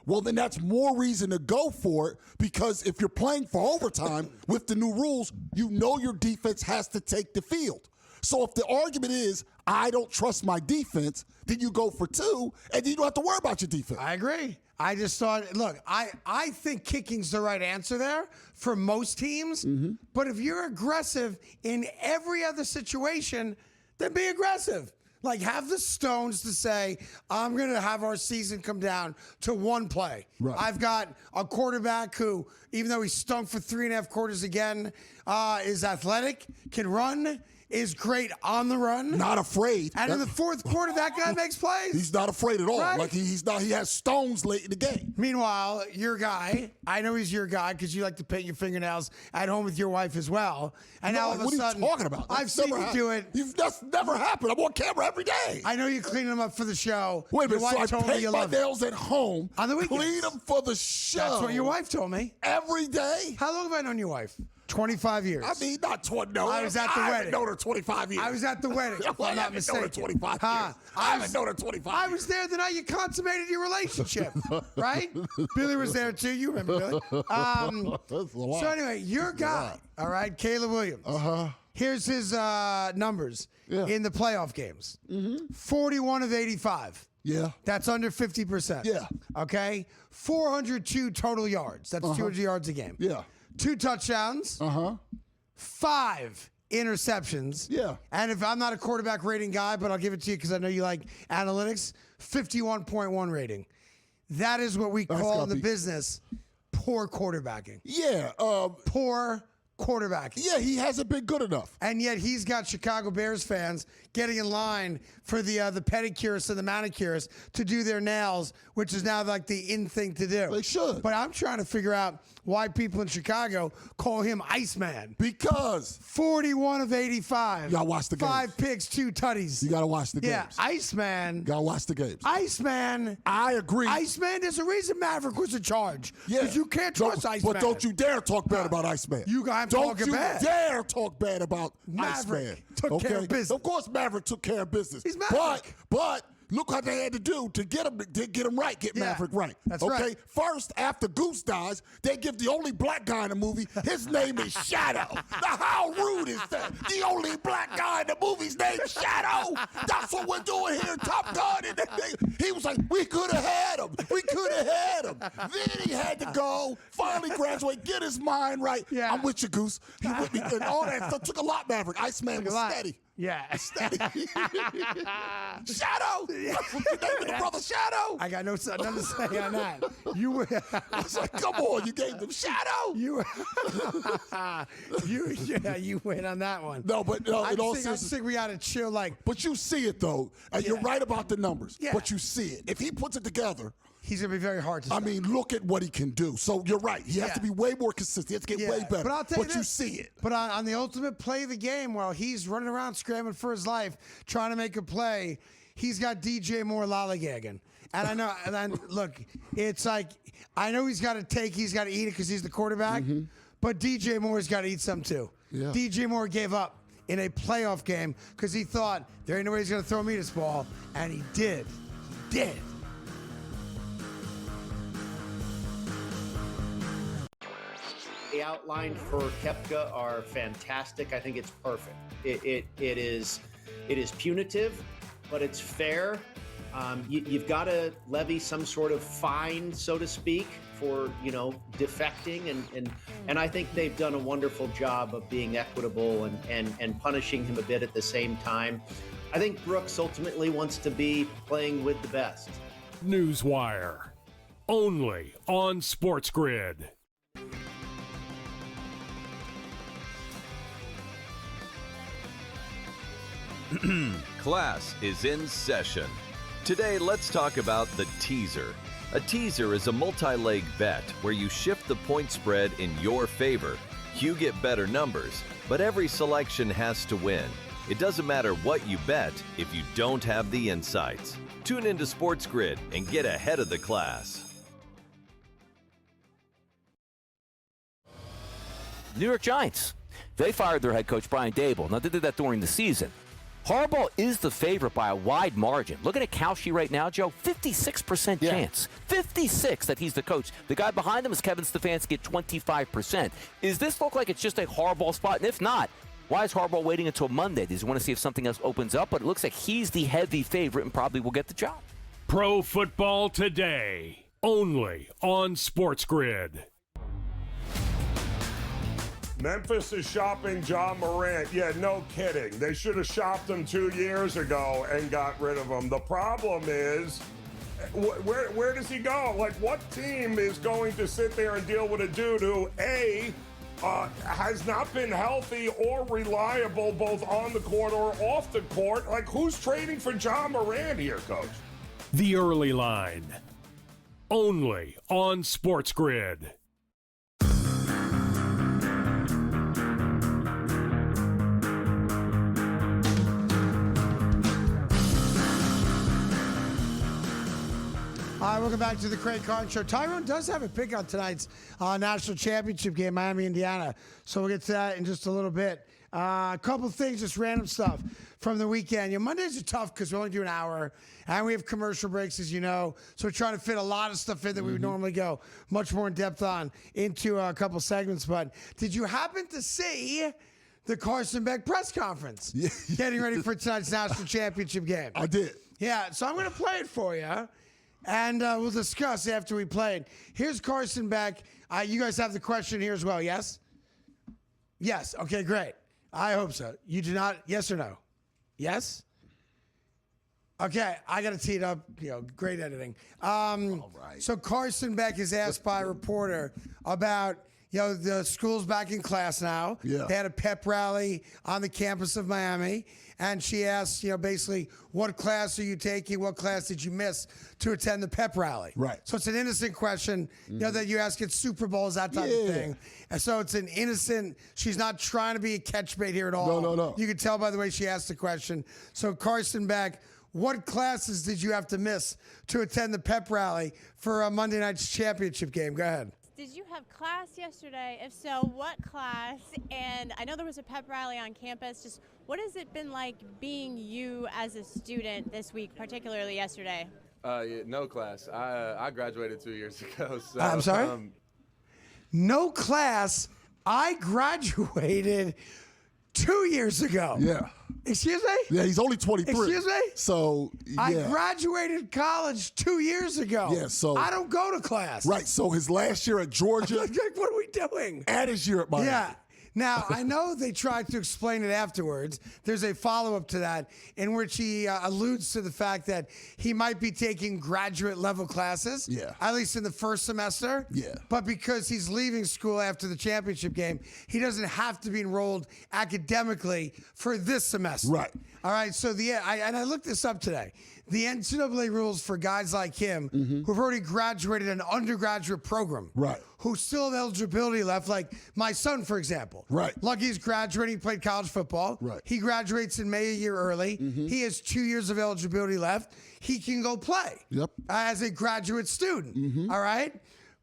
Well, then that's more reason to go for it, because if you're playing for overtime with the new rules, you know your defense has to take the field. So if the argument is, I don't trust my defense, then you go for 2, and then you don't have to worry about your defense. I agree. I just thought, look, I think kicking's the right answer there for most teams. But if you're aggressive in every other situation, then be aggressive. Like, have the stones to say, I'm going to have our season come down to 1 play. Right. I've got a quarterback who, even though he stunk for 3.5 quarters again, is athletic, can run, is great on the run. Not afraid. And in the fourth quarter, that guy makes plays. He's not afraid at all. Right? Like he's not. He has stones late in the game. Meanwhile, your guy, I know he's your guy because you like to paint your fingernails at home with your wife as well. And now all of a sudden, what are you talking about? I've seen you do it. That's never happened. I'm on camera every day. I know you clean them up for the show. Wait a minute. Your wife So I told me paint you my love it. nails at home. On the weekends. Clean them for the show. That's what your wife told me. Every day. How long have I known your wife? 25 years. I mean, not 20. No, I was at the I wedding. haven't known her 25 years. I was at the wedding. If I'm not mistaken. 25 years. I haven't known her 25 I was there the night you consummated your relationship, right? Billy was there too. You remember Billy? That's a lot. So anyway, your guy, all right, Caleb Williams. Here's his numbers in the playoff games. 41 of 85. Yeah. That's under 50%. Yeah. Okay? 402 total yards. That's 200 yards a game. Yeah. 2 touchdowns. 5 interceptions. Yeah. And if I'm not a quarterback rating guy, but I'll give it to you because I know you like analytics, 51.1 rating. That is what we call in the business poor quarterbacking. Yeah. Poor quarterbacking. Yeah, he hasn't been good enough. And yet he's got Chicago Bears fans getting in line for the pedicurists and the manicurists to do their nails, which is now like the in thing to do. They should. But I'm trying to figure out why people in Chicago call him Iceman. Because 41 of 85. You gotta watch the games. 5 picks, 2 tutties. You gotta watch the games. Yeah, Iceman. Gotta watch the games. Iceman. I agree. Iceman, there's a reason Maverick was in charge. Because you can't trust Iceman. But don't you dare talk bad about Iceman. I'm don't talking you bad. dare talk bad about Maverick Iceman. took care of business. Of course, Maverick took care of business. He's Maverick. But look what they had to do to get him right, get Maverick right. That's okay? right. First, after Goose dies, they give the only black guy in the movie, his name is Shadow. Now, how rude is that? The only black guy in the movie's name is Shadow. That's what we're doing here in Top Gun. And he was like, we could have had him. We could have had him. Then he had to go, finally graduate, get his mind right. Yeah. I'm with you, Goose. He with me. And all that stuff took a lot, Maverick. Iceman was steady. Yeah. Steady. Shadow. That's what you named the brother Shadow. I got nothing to say on that. You were. I was like, come on, you gave them Shadow. You went on that one. No, but no, I in all think seriousness, we got to chill. But you see it though. You're right about the numbers. Yeah. But you see it. If he puts it together, he's gonna be very hard to stop. I mean, look at what he can do. So you're right. He has to be way more consistent. He has to get way better. But I'll tell you you this. see it. But on the ultimate play of the game, while he's running around scrambling for his life, trying to make a play, he's got DJ Moore lollygagging. And I know, and then look, it's like, I know he's got to eat it because he's the quarterback, but DJ Moore's got to eat some too. Yeah. DJ Moore gave up in a playoff game because he thought, there ain't no way he's going to throw me this ball, and he did. He did. The outline for Koepka are fantastic. I think it's perfect. It is punitive, but it's fair. You've got to levy some sort of fine, so to speak, for defecting, and I think they've done a wonderful job of being equitable and punishing him a bit at the same time. I think Brooks ultimately wants to be playing with the best. Newswire, only on SportsGrid. Class is in session. Today, let's talk about the teaser. A teaser is a multi-leg bet where you shift the point spread in your favor. You get better numbers, but every selection has to win. It doesn't matter what you bet if you don't have the insights. Tune into SportsGrid and get ahead of the class. New York Giants. They fired their head coach, Brian Daboll. Now, they did that during the season. Harbaugh is the favorite by a wide margin. Looking at Kalshi right now, Joe, 56% chance. 56 that he's the coach. The guy behind him is Kevin Stefanski at 25%. Does this look like it's just a Harbaugh spot? And if not, why is Harbaugh waiting until Monday? Does he want to see if something else opens up? But it looks like he's the heavy favorite and probably will get the job. Pro Football Today, only on SportsGrid. Memphis is shopping John Morant. Yeah, no kidding. They should have shopped him 2 years ago and got rid of him. The problem is, where does he go? Like, what team is going to sit there and deal with a dude who, A, has not been healthy or reliable both on the court or off the court. Like, who's trading for John Morant here, Coach? The Early Line. Only on SportsGrid. All right, welcome back to the Craig Carton Show. Tyrone does have a pick on tonight's national championship game, Miami, Indiana. So we'll get to that in just a little bit. A couple things, just random stuff from the weekend. Mondays are tough because we only do an hour, and we have commercial breaks, as you know. So we're trying to fit a lot of stuff in that we would normally go much more in depth on into a couple segments. But did you happen to see the Carson Beck press conference getting ready for tonight's national championship game? I did. Yeah, so I'm going to play it for you. And we'll discuss after we play it. Here's Carson Beck. You guys have the question here as well, yes? Yes. Okay, great. I hope so. You do not? Yes or no? Yes? Okay, I got to tee it up. Great editing. All right. So Carson Beck is asked by a reporter about the school's back in class now. Yeah. They had a pep rally on the campus of Miami. And she asked, basically, what class are you taking? What class did you miss to attend the pep rally? Right. So it's an innocent question, that you ask at Super Bowls, that type of thing. And so it's an innocent, she's not trying to be a catchbait here at all. No. You can tell by the way she asked the question. So Carson Beck, what classes did you have to miss to attend the pep rally for a Monday night's championship game? Go ahead. Did you have class yesterday? If so, what class? And I know there was a pep rally on campus. Just what has it been like being you as a student this week, particularly yesterday? No class. I graduated 2 years ago. So, I'm sorry? No class. I graduated 2 years ago. Yeah. Excuse me? Yeah, he's only 23. Excuse me? So, yeah. I graduated college 2 years ago. Yeah, so. I don't go to class. Right, so his last year at Georgia. Like, what are we doing? And his year at Miami. Yeah. Now, I know they tried to explain it afterwards. There's a follow-up to that in which he alludes to the fact that he might be taking graduate-level classes, at least in the first semester. Yeah. But because he's leaving school after the championship game, he doesn't have to be enrolled academically for this semester. Right. All right, so I looked this up today. The NCAA rules for guys like him who've already graduated an undergraduate program, who still have eligibility left, like my son, for example. Right. Lucky's graduating, he played college football. Right. He graduates in May a year early. He has 2 years of eligibility left. He can go play as a graduate student. All right?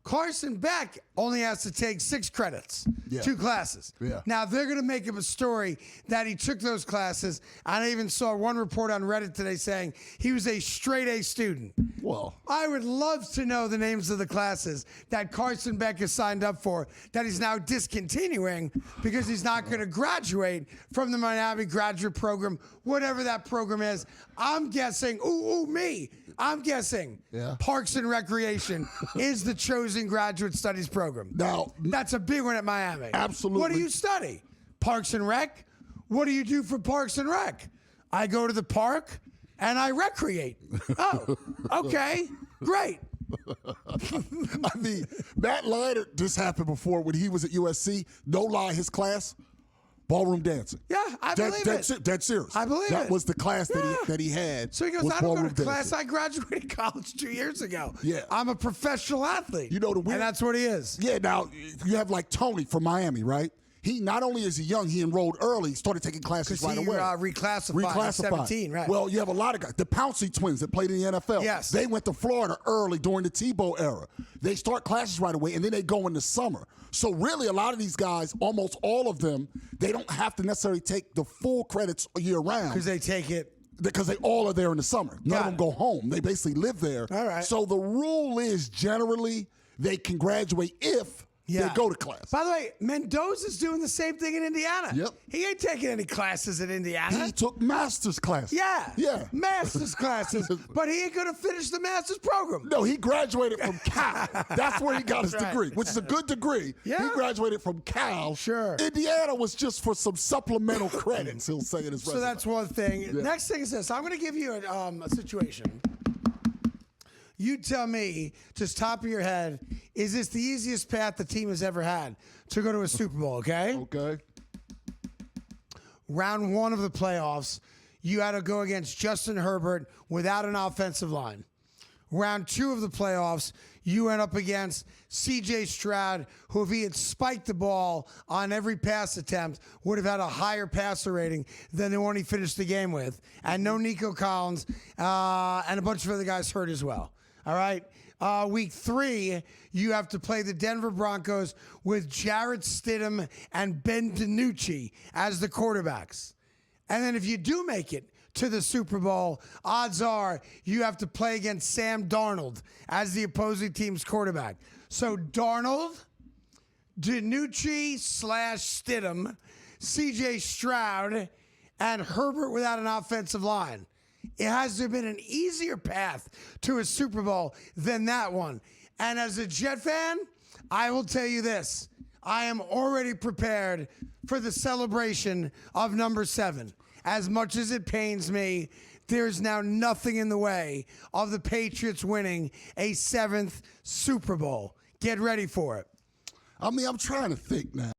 Carson Beck only has to take 6 credits, 2 classes. Yeah. Now, they're going to make up a story that he took those classes. I even saw one report on Reddit today saying he was a straight A student. Well, I would love to know the names of the classes that Carson Beck has signed up for that he's now discontinuing because he's not going to graduate from the Miami graduate program, whatever that program is. I'm guessing, I'm guessing Parks and Recreation is the chosen graduate studies program. Now, that's a big one at Miami. Absolutely. What do you study? Parks and Rec? What do you do for Parks and Rec? I go to the park and I recreate. Oh, okay, great. I mean, Matt Leinart just happened before when he was at USC. No lie, his class, ballroom dancing. Yeah, I believe it. Dead serious. I believe that it. was the class that he had. So he goes, was I don't go ballroom to class. dancing. I graduated college 2 years ago. Yeah. I'm a professional athlete. You know the weird, and that's what he is. Yeah, now you have like Tony from Miami, right? He not only is he young, he enrolled early, started taking classes right away. Reclassified at 17, right? Well, you have a lot of guys. The Pouncey twins that played in the NFL. Yes. They went to Florida early during the Tebow era. They start classes right away, and then they go in the summer. So really, a lot of these guys, almost all of them, they don't have to necessarily take the full credits year round. Because they take it. Because they all are there in the summer. None of them go home. They basically live there. All right. So the rule is generally they can graduate if they go to class. By the way, Mendoza's doing the same thing in Indiana. Yep. He ain't taking any classes in Indiana. He took master's classes. Yeah. Master's classes. But he ain't going to finish the master's program. No, he graduated from Cal. That's where he got his degree, which is a good degree. Yeah. He graduated from Cal. Sure. Indiana was just for some supplemental credits, he'll say in his resume. So that's one thing. Yeah. Next thing is this. I'm going to give you a situation. You tell me, just top of your head, is this the easiest path the team has ever had to go to a Super Bowl, okay? Okay. Round 1 of the playoffs, you had to go against Justin Herbert without an offensive line. Round 2 of the playoffs, you went up against C.J. Stroud, who, if he had spiked the ball on every pass attempt, would have had a higher passer rating than the one he finished the game with. And no Nico Collins, and a bunch of other guys hurt as well. All right? Week 3, you have to play the Denver Broncos with Jarrett Stidham and Ben DiNucci as the quarterbacks. And then if you do make it to the Super Bowl, odds are you have to play against Sam Darnold as the opposing team's quarterback. So Darnold, DiNucci / Stidham, C.J. Stroud, and Herbert without an offensive line. Has there been an easier path to a Super Bowl than that one? And as a Jet fan, I will tell you this. I am already prepared for the celebration of number 7. As much as it pains me, there's now nothing in the way of the Patriots winning a 7th Super Bowl. Get ready for it. I mean, I'm trying to think now.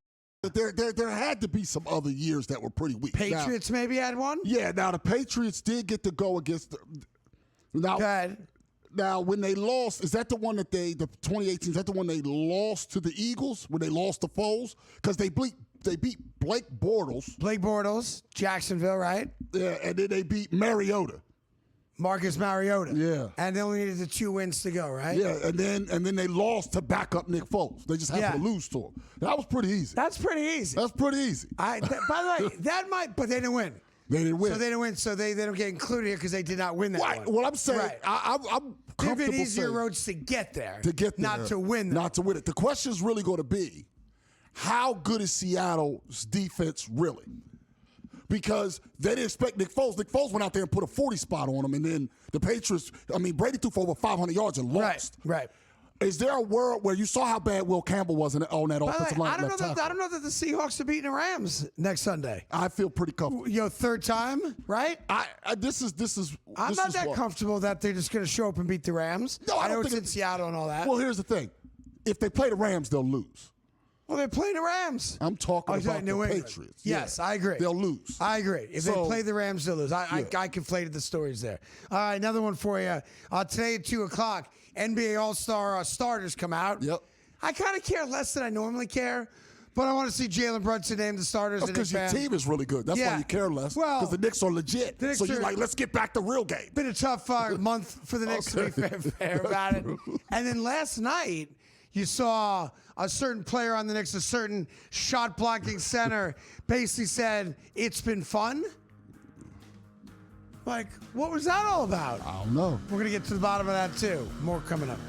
There had to be some other years that were pretty weak. Patriots maybe had one? Yeah, now the Patriots did get to go against Now, when they lost, is that the one that the 2018, is that the one they lost to the Eagles, when they lost to Foles? Because they beat Blake Bortles. Blake Bortles, Jacksonville, right? Yeah, and then they beat Mariota. Marcus Mariota. Yeah. And they only needed the 2 wins to go, right? Yeah, and then they lost to backup Nick Foles. They just happened to lose to him. That was pretty easy. That's pretty ezy. That's pretty easy. By the way, that might, but they didn't win. They didn't win. So they didn't win, so they don't get included here because they did not win that one. Well, I'm saying, right. I'm There have comfortable been easier saying, roads to get there. Not to win them. Not to win it. The question is really going to be, how good is Seattle's defense really? Because they didn't expect Nick Foles. Nick Foles went out there and put a 40 spot on him, and then the Patriots, Brady threw for over 500 yards and lost. Right. Is there a world where you saw how bad Will Campbell was on that offensive line? I don't know that the Seahawks are beating the Rams next Sunday. I feel pretty comfortable. Third time, right? This is. I'm not that comfortable that they're just going to show up and beat the Rams. No, I know it's in Seattle and all that. Well, here's the thing: if they play the Rams, they'll lose. Well, they're playing the Rams. I'm talking about New the England. Patriots. Yes, I agree. They'll lose. I agree. If they play the Rams, they'll lose. I conflated the stories there. All right, another one for you. Today at 2 o'clock, NBA All-Star starters come out. Yep. I kind of care less than I normally care, but I want to see Jalen Brunson name the starters. Because your team is really good. That's why you care less. Well, because the Knicks are legit. So you're like, let's get back to real game. Been a tough month for the Knicks to be fair about it. And then last night, you saw a certain player on the Knicks, a certain shot-blocking center, basically said, "It's been fun." Like, what was that all about? I don't know. We're going to get to the bottom of that, too. More coming up.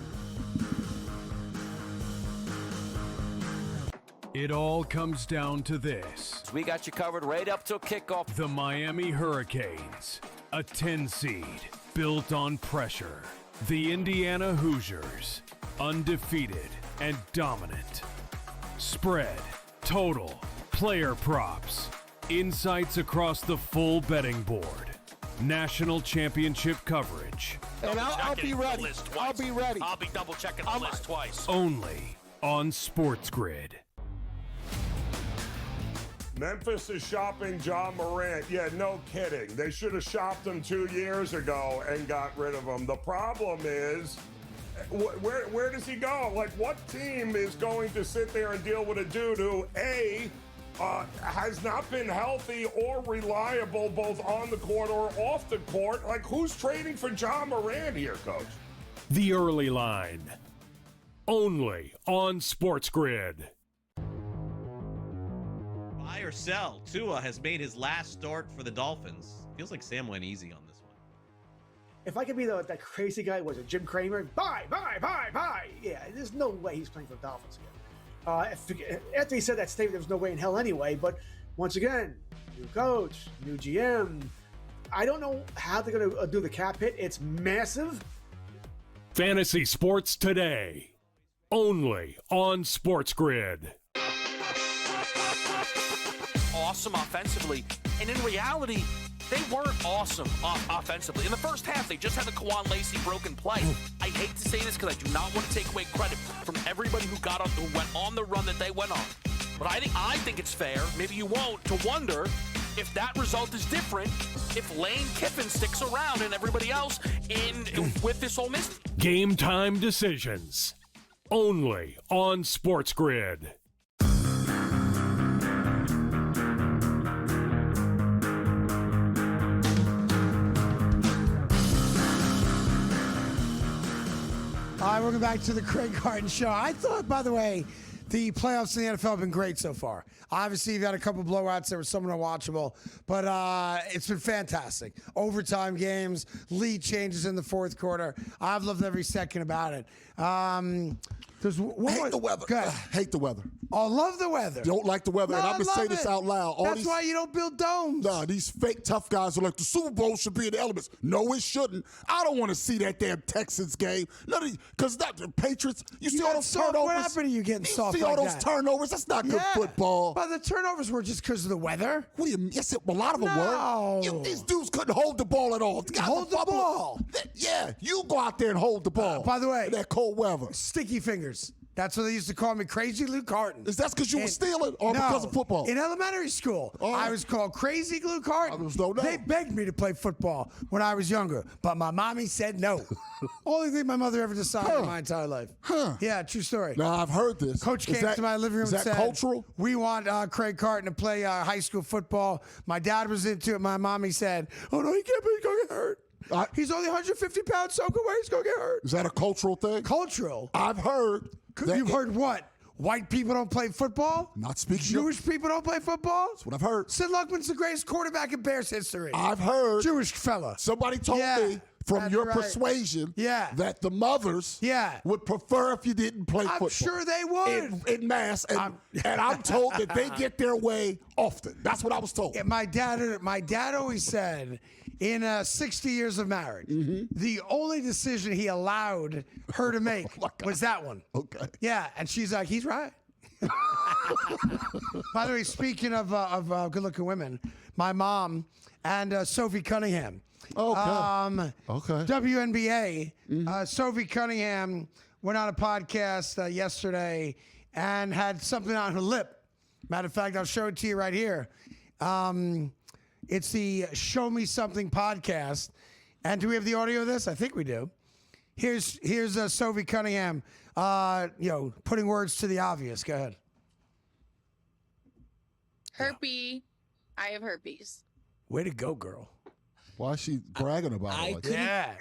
It all comes down to this. We got you covered right up till kickoff. The Miami Hurricanes, a 10 seed built on pressure. The Indiana Hoosiers, undefeated and dominant. Spread, total, player props, insights across the full betting board. National championship coverage. And I'll be ready. I'll be ready. I'll be double checking the list twice. Only on SportsGrid. Memphis is shopping John Morant. Yeah, no kidding. They should have shopped him 2 years ago and got rid of him. The problem is, where does he go? Like, what team is going to sit there and deal with a dude who, A, has not been healthy or reliable both on the court or off the court? Like, who's trading for John Morant here, Coach? The early line. Only on SportsGrid. Buy or sell. Tua has made his last start for the Dolphins. Feels like Sam went easy on this one. If I could be that crazy guy, was it Jim Cramer? Buy. Yeah, there's no way he's playing for the Dolphins again. After he said that statement, there was no way in hell anyway. But once again, new coach, new GM. I don't know how they're going to do the cap hit. It's massive. Fantasy Sports Today. Only on SportsGrid. Awesome offensively. And in reality, they weren't awesome offensively. In the first half, they just had the Kawan Lacey broken play. I hate to say this because I do not want to take away credit from everybody who went on the run that they went on. But I think it's fair, maybe you won't, to wonder if that result is different if Lane Kiffin sticks around and everybody else with this Ole Miss. Game time decisions. Only on SportsGrid. All right, welcome back to the Craig Carton Show. I thought, by the way, the playoffs in the NFL have been great so far. Obviously, you've had a couple blowouts that were somewhat unwatchable, but it's been fantastic. Overtime games, lead changes in the fourth quarter. I've loved every second about it. Hate the weather. Hate the weather. Oh, love the weather. Don't like the weather. No, and I'm I going to say love this it. out loud. That's why you don't build domes. Nah, these fake tough guys are like, the Super Bowl should be in the elements. No, it shouldn't. I don't want to see that damn Texans game. Because the Patriots, you see all those turnovers. What happened to you getting soft see all like those that? turnovers? That's not good football. But the turnovers were just because of the weather. What do you mean? Yes, a lot of them were. These dudes couldn't hold the ball at all. Hold the ball. Yeah, you go out there and hold the ball. By the way, in that cold weather. Sticky fingers. That's what they used to call me, Crazy Glue Carton. Is that because you were stealing or because of football? In elementary school, I was called Crazy Glue Carton. They begged me to play football when I was younger, but my mommy said no. Only thing my mother ever decided in my entire life. Yeah, true story. No, I've heard this. Coach came to my living room and said, cultural? We want Craig Carton to play high school football. My dad was into it. My mommy said, oh, no, he can't play. He's going to get hurt. He's only 150 pounds soak away. He's going to get hurt. Is that a cultural thing? Cultural. I've heard. You've heard what? White people don't play football? Not speaking. Jewish people don't play football? That's what I've heard. Sid Luckman's the greatest quarterback in Bears history. I've heard. Jewish fella. Somebody told me from your persuasion that the mothers would prefer if you didn't play football. I'm sure they would. In mass. And I'm told that they get their way often. That's what I was told. My dad always said, in 60 years of marriage, the only decision he allowed her to make was that one. Okay. Yeah, and she's like, he's right. By the way, speaking of good-looking women, my mom and Sophie Cunningham. Okay. WNBA. Sophie Cunningham went on a podcast yesterday and had something on her lip. Matter of fact, I'll show it to you right here. It's the Show Me Something podcast. And do we have the audio of this? I think we do. Here's Sophie Cunningham, putting words to the obvious. Go ahead. Herpes. I have herpes. Way to go, girl. Why is she bragging about it?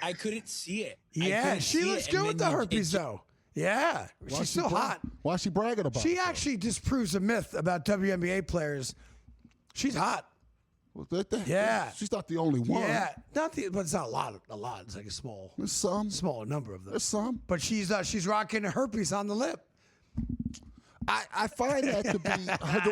I couldn't see it. Yeah, she looks good with the herpes, though. Yeah, she's still hot. Why is she bragging about it? She actually disproves a myth about WNBA players. She's hot. Yeah. She's not the only one. Yeah, but it's not a lot. It's like a small. There's some. Small number of them. There's some. But she's rocking herpes on the lip. I find that to be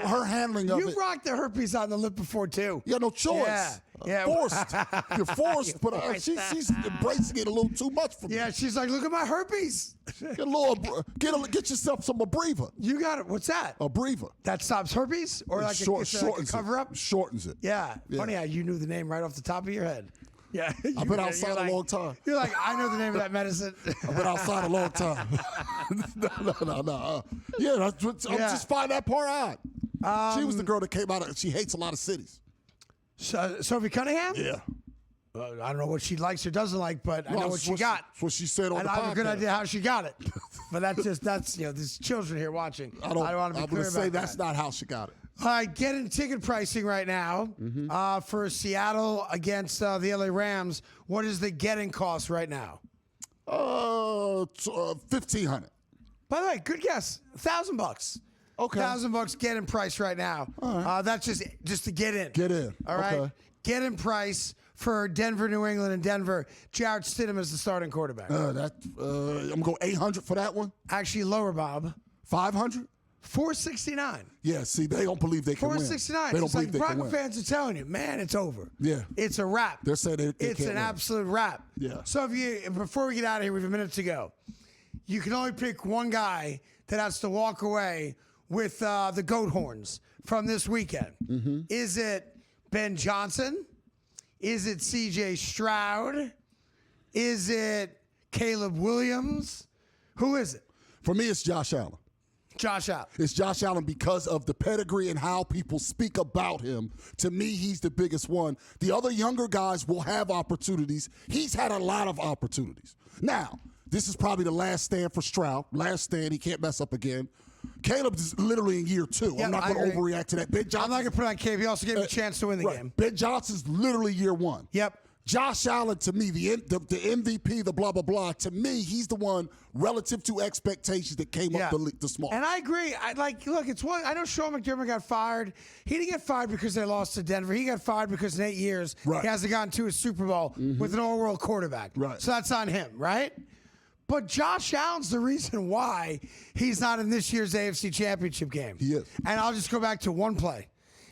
her handling of it. You've rocked the herpes on the lip before, too. Yeah, no choice. Yeah. Forced. You're forced, but she's embracing it a little too much for me. Yeah, she's like, look at my herpes. Get yourself some Abreva. You got it. What's that? Abreva. That stops herpes? Or like a cover-up? Shortens it. Yeah. Funny how you knew the name right off the top of your head. Yeah, I've been outside a long time. You're like, I know the name of that medicine. I've been outside a long time. No. Yeah, just find that part out. She was the girl that came out. She hates a lot of cities. Sophie Cunningham? Yeah. I don't know what she likes or doesn't like, but I know what she got. That's what she said on the podcast. I have a good idea how she got it. But that's there's children here watching. I don't want to be clear about that. That's not how she got it. All right, getting ticket pricing right now for Seattle against the LA Rams. What is the getting cost right now? $1,500. By the way, good guess. $1,000. Okay. $1,000 getting price right now. All right. That's just to get in. Get in. All right. Okay. Get in price for Denver, New England, and Denver. Jarrett Stidham is the starting quarterback. I'm gonna go $800 for that one. Actually, lower, Bob. $500. $469. Yeah, see, they don't believe they can win. $469. They don't It's believe like they can Bronco win. fans are telling you, man, it's over. Yeah. It's a wrap. They're saying they It's can't an win. absolute wrap. Yeah. So before we get out of here, we have a minute to go. You can only pick one guy that has to walk away with the goat horns from this weekend. Mm-hmm. Is it Ben Johnson? Is it C.J. Stroud? Is it Caleb Williams? Who is it? For me, it's Josh Allen. Josh Allen. It's Josh Allen because of the pedigree and how people speak about him. To me, he's the biggest one. The other younger guys will have opportunities. He's had a lot of opportunities. Now, this is probably the last stand for Stroud. Last stand. He can't mess up again. Caleb is literally in year 2. Yeah, I'm not going to overreact to that. Ben Johnson, I'm not going to put on Caleb. He also gave him a chance to win the game. Ben Johnson's literally year 1. Yep. Josh Allen, to me, the MVP, the blah, blah, blah, to me, he's the one relative to expectations that came up the small. And I agree. Look, it's one. I know Sean McDermott got fired. He didn't get fired because they lost to Denver. He got fired because in 8 years, he hasn't gotten to a Super Bowl with an all-world quarterback. Right. So that's on him, right? But Josh Allen's the reason why he's not in this year's AFC Championship game. He is. And I'll just go back to one play.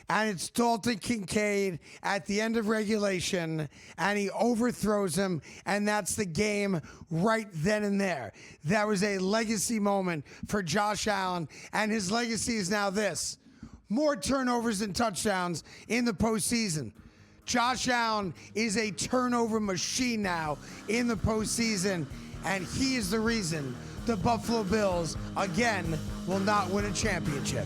And it's Dalton Kincaid at the end of regulation, and he overthrows him, and that's the game right then and there. That was a legacy moment for Josh Allen, and his legacy is now this: more turnovers than touchdowns in the postseason. Josh Allen is a turnover machine now in the postseason, and he is the reason the Buffalo Bills, again, will not win a championship.